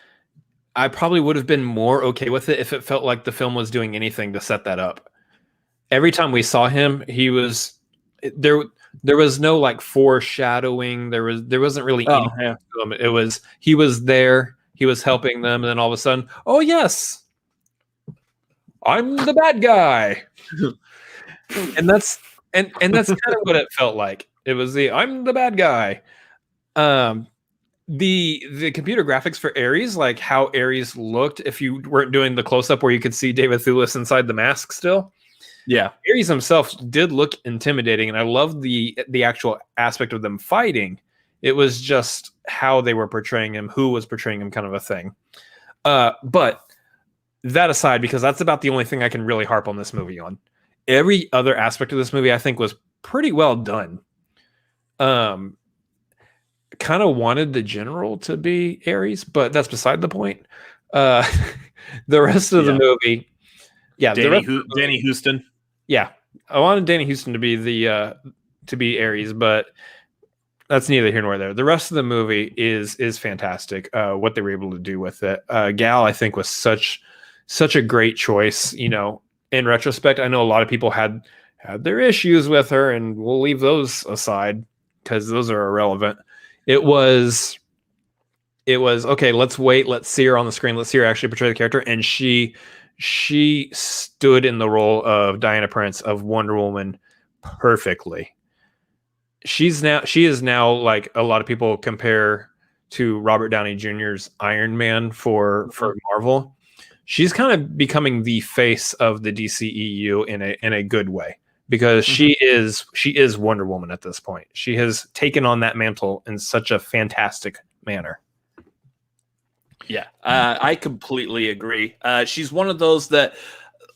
I probably would have been more okay with it if it felt like the film was doing anything to set that up. Every time we saw him, he was there. There was no like foreshadowing. There wasn't really anything to him. It was, he was there. He was helping them, and then all of a sudden, oh yes, I'm the bad guy. and that's kind of what it felt like. It was I'm the bad guy. The computer graphics for Ares, like how Ares looked, if you weren't doing the close up where you could see David Thewlis inside the mask still. Yeah, Ares himself did look intimidating, and I loved the actual aspect of them fighting. It was just how they were portraying him, who was portraying him, kind of a thing. But that aside, because that's about the only thing I can really harp on this movie on. Every other aspect of this movie, I think, was pretty well done. Kind of wanted the general to be Ares, but that's beside the point. The rest of the movie, Danny Houston. Yeah, I wanted Danny Houston to be to be Ares, but that's neither here nor there. The rest of the movie is fantastic. What they were able to do with it. Gal, I think, was such a great choice. You know, in retrospect, I know a lot of people had their issues with her, and we'll leave those aside because those are irrelevant. It was okay. Let's wait. Let's see her on the screen. Let's see her actually portray the character, and she stood in the role of Diana Prince of Wonder Woman perfectly. She is now like a lot of people compare to Robert Downey Jr.'s Iron Man for Marvel. She's kind of becoming the face of the DCEU in a good way, because she is Wonder Woman at this point. She has taken on that mantle in such a fantastic manner. Yeah, I completely agree. She's one of those that,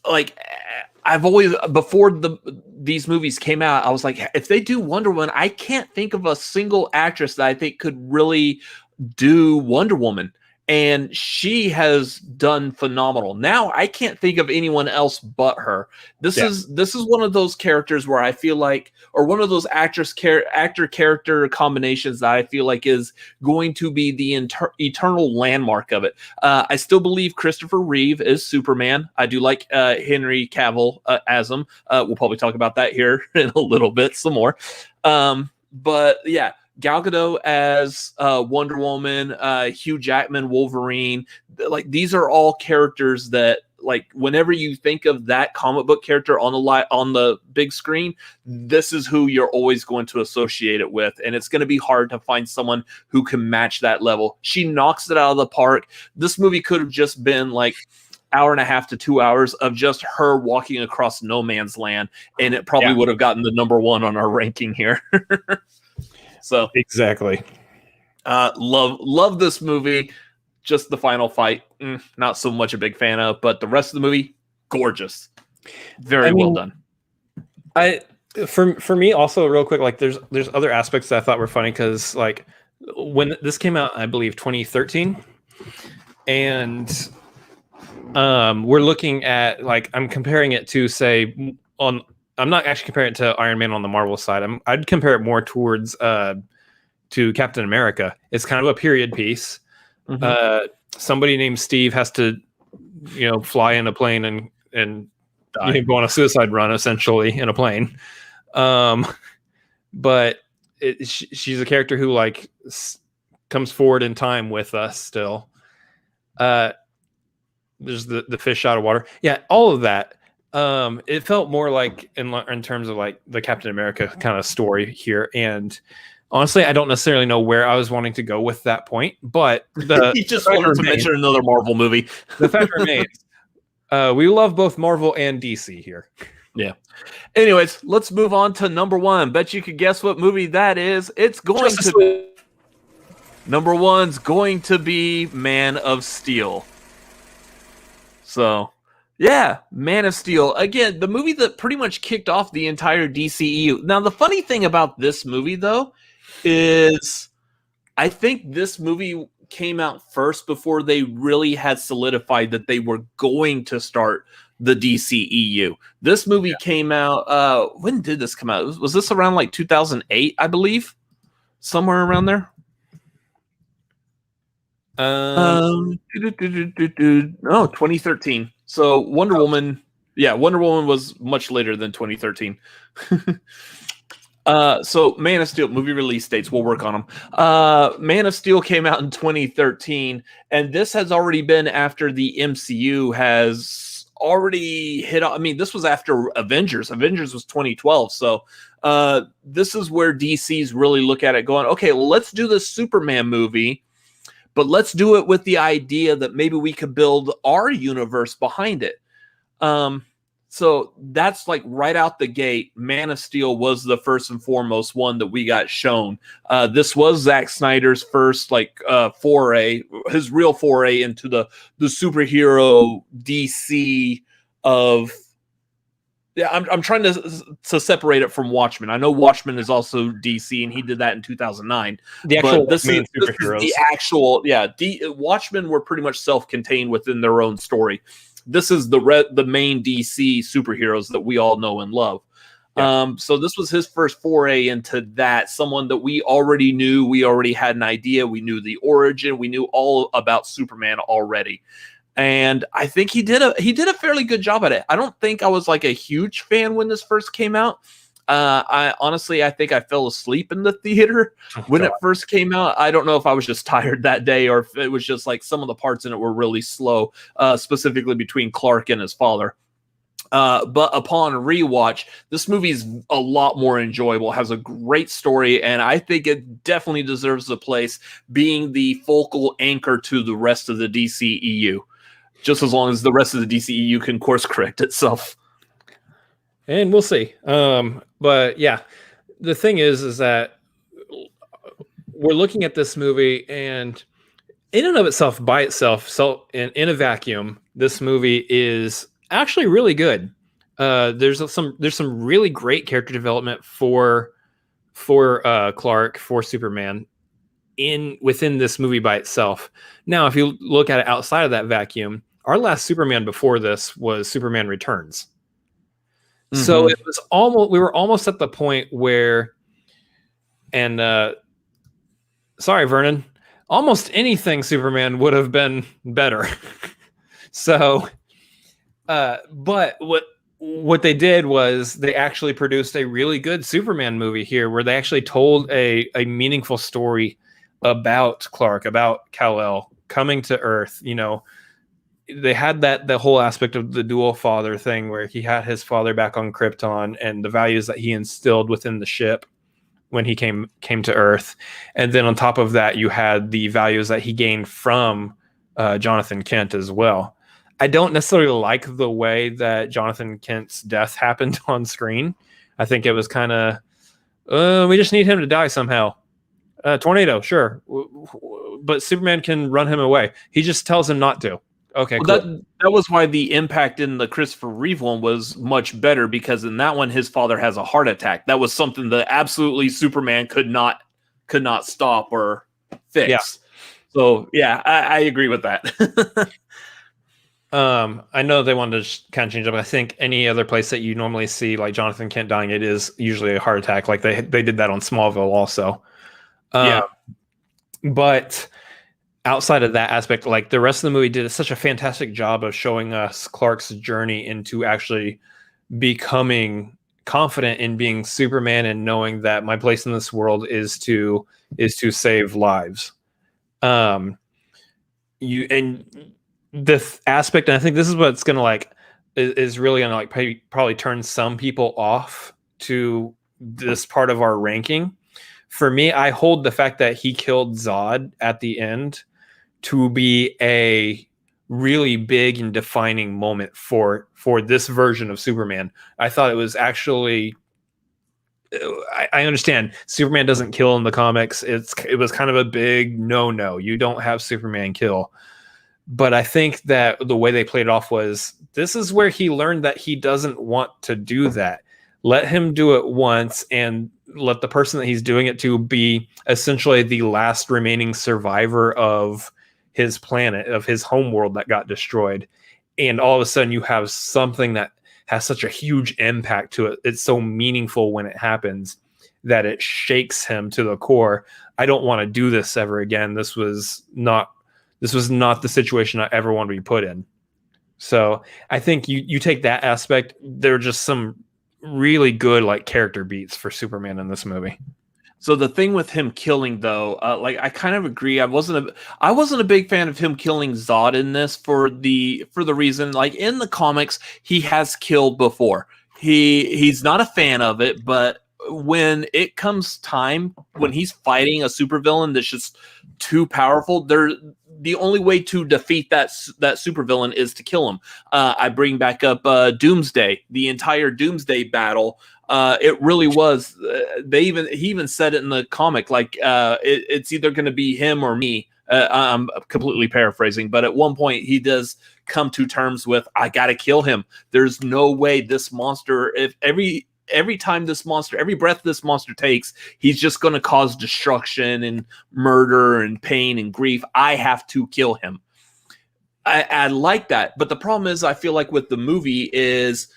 like, I've always, before these movies came out, I was like, if they do Wonder Woman, I can't think of a single actress that I think could really do Wonder Woman. And she has done phenomenal. Now I can't think of anyone else but her. This is one of those characters where I feel like, or one of those actor character combinations that I feel like is going to be the eternal landmark of it. I still believe Christopher Reeve is Superman. I do like Henry Cavill as him. We'll probably talk about that here in a little bit some more. But yeah. Gal Gadot as Wonder Woman, Hugh Jackman, Wolverine. Like, these are all characters that, like, whenever you think of that comic book character on the big screen, this is who you're always going to associate it with. And it's going to be hard to find someone who can match that level. She knocks it out of the park. This movie could have just been like hour and a half to 2 hours of just her walking across no man's land, and it probably would have gotten the #1 on our ranking here. So exactly. Love this movie. Just the final fight, not so much a big fan of, but the rest of the movie, gorgeous. Very well done. For me also, real quick, like there's other aspects that I thought were funny, because like when this came out, I believe 2013, and we're looking at, like, I'm comparing it to, say, I'm not actually comparing it to Iron Man on the Marvel side. I'd compare it more towards to Captain America. It's kind of a period piece. Somebody named Steve has to, fly in a plane and go on a suicide run, essentially, in a plane. But she's a character who, like, comes forward in time with us still. There's the fish out of water. Yeah, all of that. It felt more like in terms of like the Captain America kind of story here, and honestly, I don't necessarily know where I was wanting to go with that point, but he just wanted to mention another Marvel movie. The fact remains, we love both Marvel and DC here. Yeah. Anyways, let's move on to #1. Bet you could guess what movie that is. It's going to be #1's going to be Man of Steel. So. Yeah, Man of Steel. Again, the movie that pretty much kicked off the entire DCEU. Now, the funny thing about this movie, though, is I think this movie came out first before they really had solidified that they were going to start the DCEU. This movie came out, when did this come out? Was this around like 2008, I believe? Somewhere around there? No, 2013. So Wonder Woman was much later than 2013. So Man of Steel movie release dates, we'll work on them. Man of Steel came out in 2013, and this has already been after the MCU has already hit. I mean, this was after Avengers. Avengers was 2012. So this is where DC's really look at it going, okay, well, let's do this Superman movie, but let's do it with the idea that maybe we could build our universe behind it. So that's like right out the gate. Man of Steel was the first and foremost one that we got shown. This was Zack Snyder's first foray, his real foray into the superhero DC of. Yeah, I'm trying to separate it from Watchmen. I know Watchmen is also DC, and he did that in 2009. The actual this is superheroes. The actual, Watchmen were pretty much self-contained within their own story. This is the main DC superheroes that we all know and love. Yeah. So this was his first foray into that. Someone that we already knew. We already had an idea. We knew the origin. We knew all about Superman already. And I think he did a fairly good job at it. I don't think I was like a huge fan when this first came out. I think I fell asleep in the theater when it first came out. I don't know if I was just tired that day or if it was just like some of the parts in it were really slow, specifically between Clark and his father. But upon rewatch, this movie's a lot more enjoyable, has a great story, and I think it definitely deserves a place being the focal anchor to the rest of the DCEU, just as long as the rest of the DCEU can course correct itself. And we'll see. But yeah, the thing is that we're looking at this movie, and in and of itself, by itself, so in a vacuum, this movie is actually really good. There's some really great character development for Clark, for Superman within this movie by itself. Now, if you look at it outside of that vacuum, our last Superman before this was Superman Returns. So it was we were almost at the point where, and sorry, Vernon, almost anything Superman would have been better. So, but what they did was they actually produced a really good Superman movie here, where they actually told a meaningful story about Clark, about Kal-El coming to Earth. You know, they had the whole aspect of the dual father thing, where he had his father back on Krypton and the values that he instilled within the ship when he came to Earth. And then on top of that, you had the values that he gained from Jonathan Kent as well. I don't necessarily like the way that Jonathan Kent's death happened on screen. I think it was kind of, we just need him to die somehow. Tornado, sure. But Superman can run him away. He just tells him not to. Okay, well, cool. That was why the impact in the Christopher Reeve one was much better, because in that one his father has a heart attack. That was something that absolutely Superman could not stop or fix. Yeah. So yeah, I agree with that. I know they wanted to kind of change up. I think any other place that you normally see like Jonathan Kent dying, it is usually a heart attack. Like they did that on Smallville also. But outside of that aspect, like the rest of the movie did such a fantastic job of showing us Clark's journey into actually becoming confident in being Superman and knowing that my place in this world is to save lives. Aspect, and I think this is what's going to is really going to probably turn some people off to this part of our ranking. For me, I hold the fact that he killed Zod at the end to be a really big and defining moment for this version of Superman. I thought it was actually, I understand Superman doesn't kill in the comics. It was kind of a big no. You don't have Superman kill. But I think that the way they played it off was, this is where he learned that he doesn't want to do that. Let him do it once, and let the person that he's doing it to be essentially the last remaining survivor of his planet, of his homeworld that got destroyed. And all of a sudden you have something that has such a huge impact to it. It's so meaningful when it happens that it shakes him to the core. I don't want to do this ever again. This was not the situation I ever want to be put in. So I think you take that aspect, there are just some really good character beats for Superman in this movie. So the thing with him killing, though, like I kind of agree. I wasn't a big fan of him killing Zod in this for the reason, like in the comics, he has killed before. He's not a fan of it, but when it comes time when he's fighting a supervillain that's just too powerful, the only way to defeat that supervillain is to kill him. I bring back up Doomsday, the entire Doomsday battle. It really was. He even said it in the comic, like it's either going to be him or me. I'm completely paraphrasing, but at one point he does come to terms with, I got to kill him. There's no way this monster, if every time this monster, every breath this monster takes, he's just going to cause destruction and murder and pain and grief. I have to kill him. I like that. But the problem is, I feel like with the movie is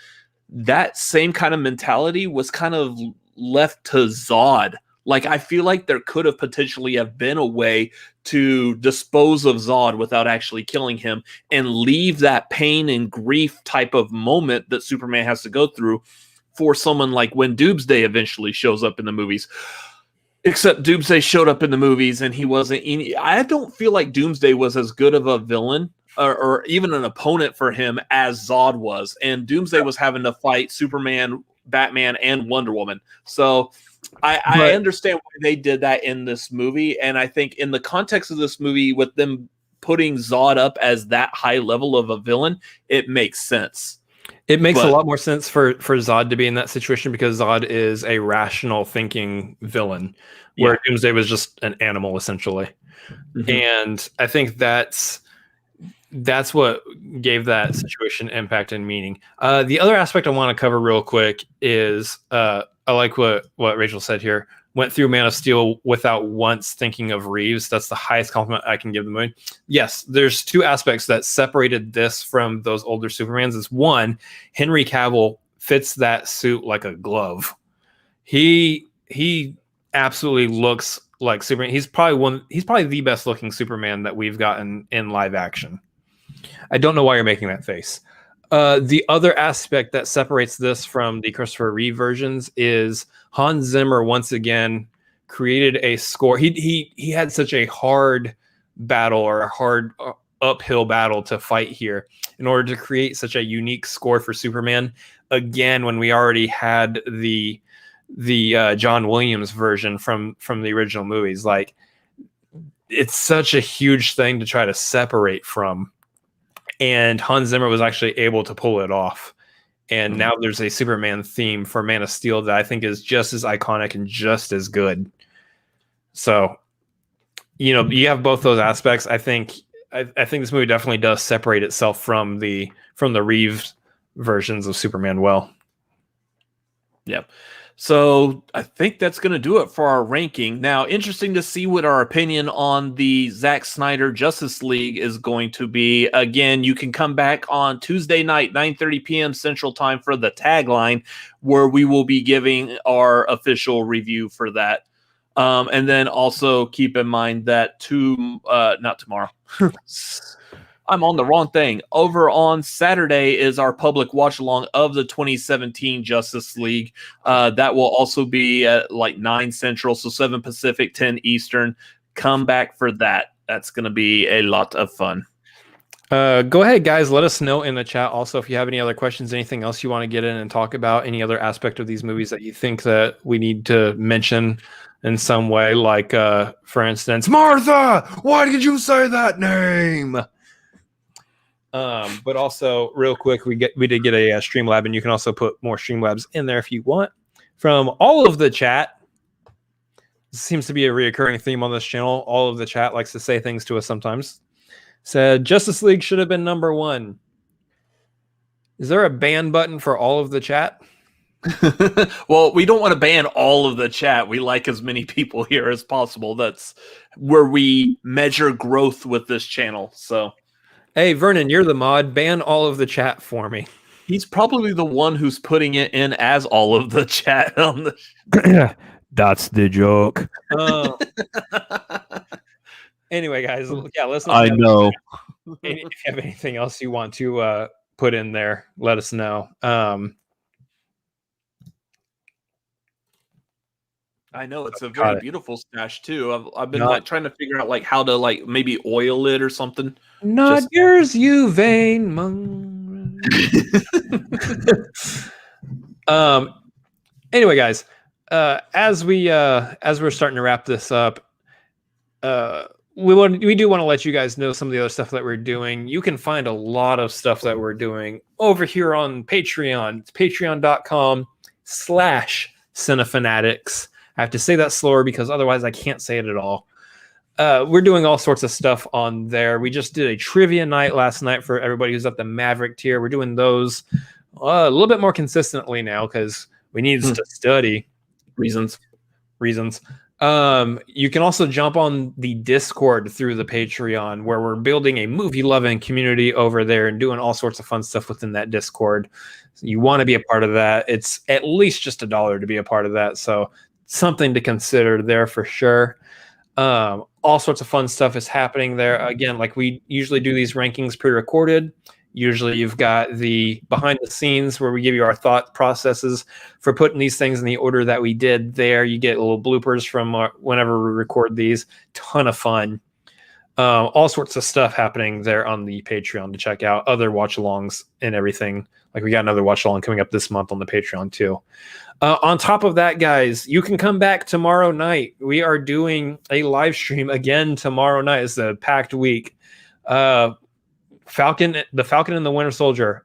that same kind of mentality was kind of left to Zod. Like, I feel like there could have potentially have been a way to dispose of Zod without actually killing him and leave that pain and grief type of moment that Superman has to go through for someone like when Doomsday eventually shows up in the movies. Except Doomsday showed up in the movies and he wasn't I don't feel like Doomsday was as good of a villain or even an opponent for him as Zod was. And Doomsday was having to fight Superman, Batman, and Wonder Woman. So I understand why they did that in this movie. And I think in the context of this movie, with them putting Zod up as that high level of a villain, it makes sense. It makes a lot more sense for Zod to be in that situation because Zod is a rational thinking villain, where Doomsday was just an animal, essentially. Mm-hmm. And I think that's what gave that situation impact and meaning. The other aspect I want to cover real quick is I like what Rachel said here. Went through Man of Steel without once thinking of Reeves. That's the highest compliment I can give the movie. Yes, there's two aspects that separated this from those older Supermans. Is one, Henry Cavill fits that suit like a glove. He absolutely looks like Superman. He's probably the best looking Superman that we've gotten in live action. I don't know why you're making that face. The other aspect that separates this from the Christopher Reeve versions is Hans Zimmer once again created a score. He had such a hard battle or a hard uphill battle to fight here in order to create such a unique score for Superman. Again, when we already had the John Williams version from the original movies, like it's such a huge thing to try to separate from. And Hans Zimmer was actually able to pull it off. And now there's a Superman theme for Man of Steel that I think is just as iconic and just as good. So, you have both those aspects. I think this movie definitely does separate itself from the Reeves versions of Superman well. Yep. So I think that's going to do it for our ranking. Now, interesting to see what our opinion on the Zack Snyder Justice League is going to be. Again, you can come back on Tuesday night, 9:30 p.m. Central Time for the tagline, where we will be giving our official review for that. And then also keep in mind that not tomorrow. I'm on the wrong thing. Over on Saturday is our public watch along of the 2017 Justice League. That will also be at like 9 Central, so 7 Pacific, 10 Eastern. Come back for that. That's going to be a lot of fun. Go ahead, guys. Let us know in the chat. Also, if you have any other questions, anything else you want to get in and talk about, any other aspect of these movies that you think that we need to mention in some way, like, for instance, Martha, why did you say that name? But also, real quick, we did get a Streamlab, and you can also put more Streamlabs in there if you want. From all of the chat, this seems to be a reoccurring theme on this channel. All of the chat likes to say things to us sometimes. Said Justice League should have been number 1. Is there a ban button for all of the chat? Well, we don't want to ban all of the chat. We like as many people here as possible. That's where we measure growth with this channel. So. Hey, Vernon, you're the mod. Ban all of the chat for me. He's probably the one who's putting it in as all of the chat on the. That's the joke. Anyway, guys, yeah, let's. I know. If you have anything else you want to put in there, let us know. I know it's a Got very it. beautiful stash too. I've been Not, like trying to figure out like how to like maybe oil it or something. not Just yours, you vain monk. um. Anyway, guys, as we're starting to wrap this up, we do want to let you guys know some of the other stuff that we're doing. You can find a lot of stuff that we're doing over here on Patreon. It's patreon.com/Cinefanatics. I have to say that slower because otherwise I can't say it at all. We're doing all sorts of stuff on there. We just did a trivia night last night for everybody who's at the Maverick tier. We're doing those a little bit more consistently now because we need to study reasons. You can also jump on the Discord through the Patreon, where we're building a movie loving community over there and doing all sorts of fun stuff within that Discord. So you want to be a part of that. It's at least just $1 to be a part of that. So something to consider there for sure. All sorts of fun stuff is happening there. Again, like we usually do these rankings pre-recorded. Usually you've got the behind the scenes where we give you our thought processes for putting these things in the order that we did there. You get little bloopers from whenever we record these. Ton of fun. All sorts of stuff happening there on the Patreon to check out. Other watch-alongs and everything. Like we got another watch-along coming up this month on the Patreon too. On top of that, guys, you can come back tomorrow night. We are doing a live stream again tomorrow night. It's a packed week. The Falcon and the Winter Soldier,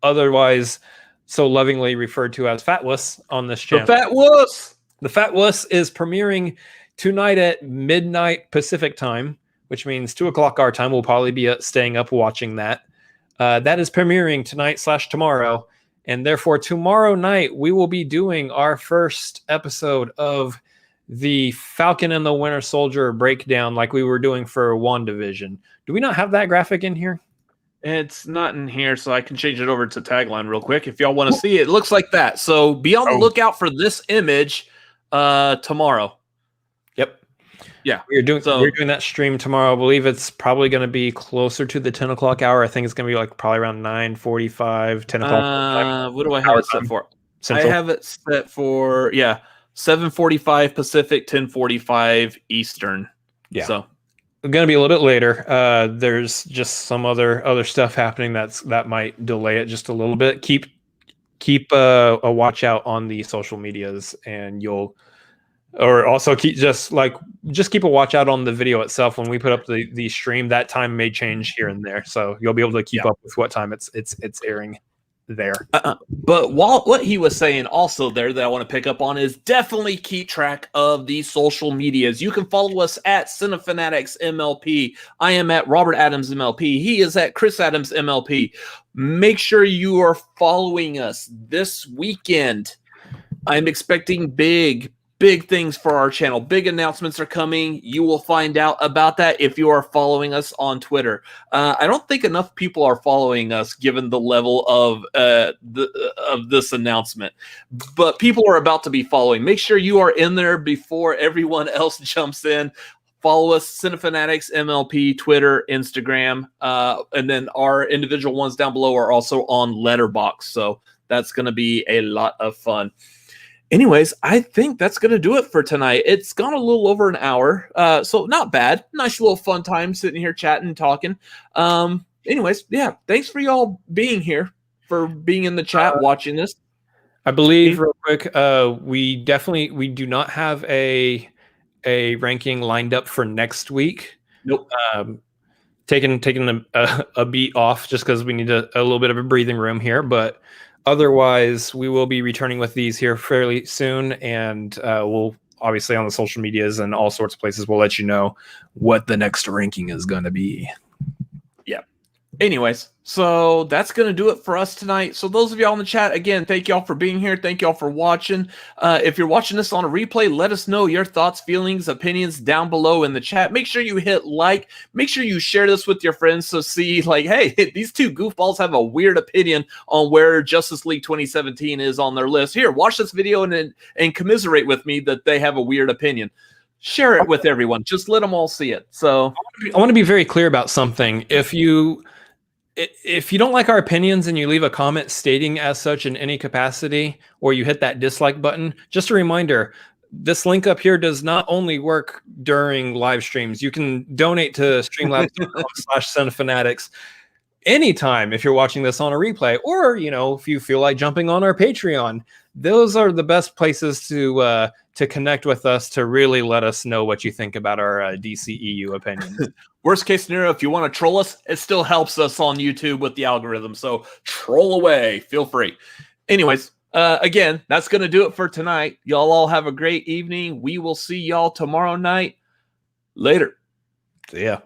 otherwise so lovingly referred to as Fat Wuss on this channel. The Fat Wuss! The Fat Wuss is premiering tonight at midnight Pacific time, which means 2:00 our time. We'll probably be staying up watching that. That is premiering tonight/tomorrow. And therefore, tomorrow night, we will be doing our first episode of the Falcon and the Winter Soldier breakdown like we were doing for WandaVision. Do we not have that graphic in here? It's not in here, so I can change it over to tagline real quick if y'all want to see it. It looks like that. So be on the lookout for this image tomorrow. Yep. Yeah. We're doing that stream tomorrow. I believe it's probably going to be closer to the 10:00 hour. I think it's going to be like probably around 9:45, 10 o'clock. What do I have it set for? Central. I have it set for 7:45 Pacific, 10:45 Eastern. Yeah. So it's going to be a little bit later. There's just some other stuff happening that might delay it just a little bit. Keep a watch out on the social medias, and also keep a watch out on the video itself. When we put up the stream, that time may change here and there, so you'll be able to keep up with what time it's airing there. But what he was saying also there that I want to pick up on is definitely keep track of the social medias. You can follow us at Cinefanatics MLP. I am at Robert Adams MLP. He is at Chris Adams MLP. Make sure you are following us this weekend. I'm expecting big things for our channel. Big announcements are coming. You will find out about that if you are following us on Twitter. I don't think enough people are following us given the level of this announcement, but people are about to be following. Make sure you are in there before everyone else jumps in. Follow us, Cinefanatics MLP, Twitter, Instagram, and then our individual ones down below are also on Letterboxd. So that's going to be a lot of fun. Anyways, I think that's going to do it for tonight. It's gone a little over an hour, so not bad. Nice little fun time sitting here chatting and talking. Anyways, thanks for y'all being here, for being in the chat, watching this. I believe, real quick, we do not have a ranking lined up for next week. Nope. Taking a beat off just because we need a little bit of a breathing room here, but otherwise, we will be returning with these here fairly soon, and we'll obviously on the social medias and all sorts of places, we'll let you know what the next ranking is going to be. Yeah. Anyways, so that's going to do it for us tonight. So those of y'all in the chat, again, thank y'all for being here. Thank y'all for watching. If you're watching this on a replay, let us know your thoughts, feelings, opinions down below in the chat. Make sure you hit like. Make sure you share this with your friends so see, like, hey, these two goofballs have a weird opinion on where Justice League 2017 is on their list. Here, watch this video and commiserate with me that they have a weird opinion. Share it with everyone. Just let them all see it. So I want to be very clear about something. If you don't like our opinions and you leave a comment stating as such in any capacity, or you hit that dislike button, just a reminder, this link up here does not only work during live streams. You can donate to streamlabs.com/Cinefanatics anytime if you're watching this on a replay, or if you feel like jumping on our Patreon. Those are the best places to connect with us, to really let us know what you think about our DCEU opinions. Worst case scenario, if you want to troll us, it still helps us on YouTube with the algorithm. So troll away, feel free. Anyways, again, that's going to do it for tonight. Y'all all have a great evening. We will see y'all tomorrow night. Later. So yeah.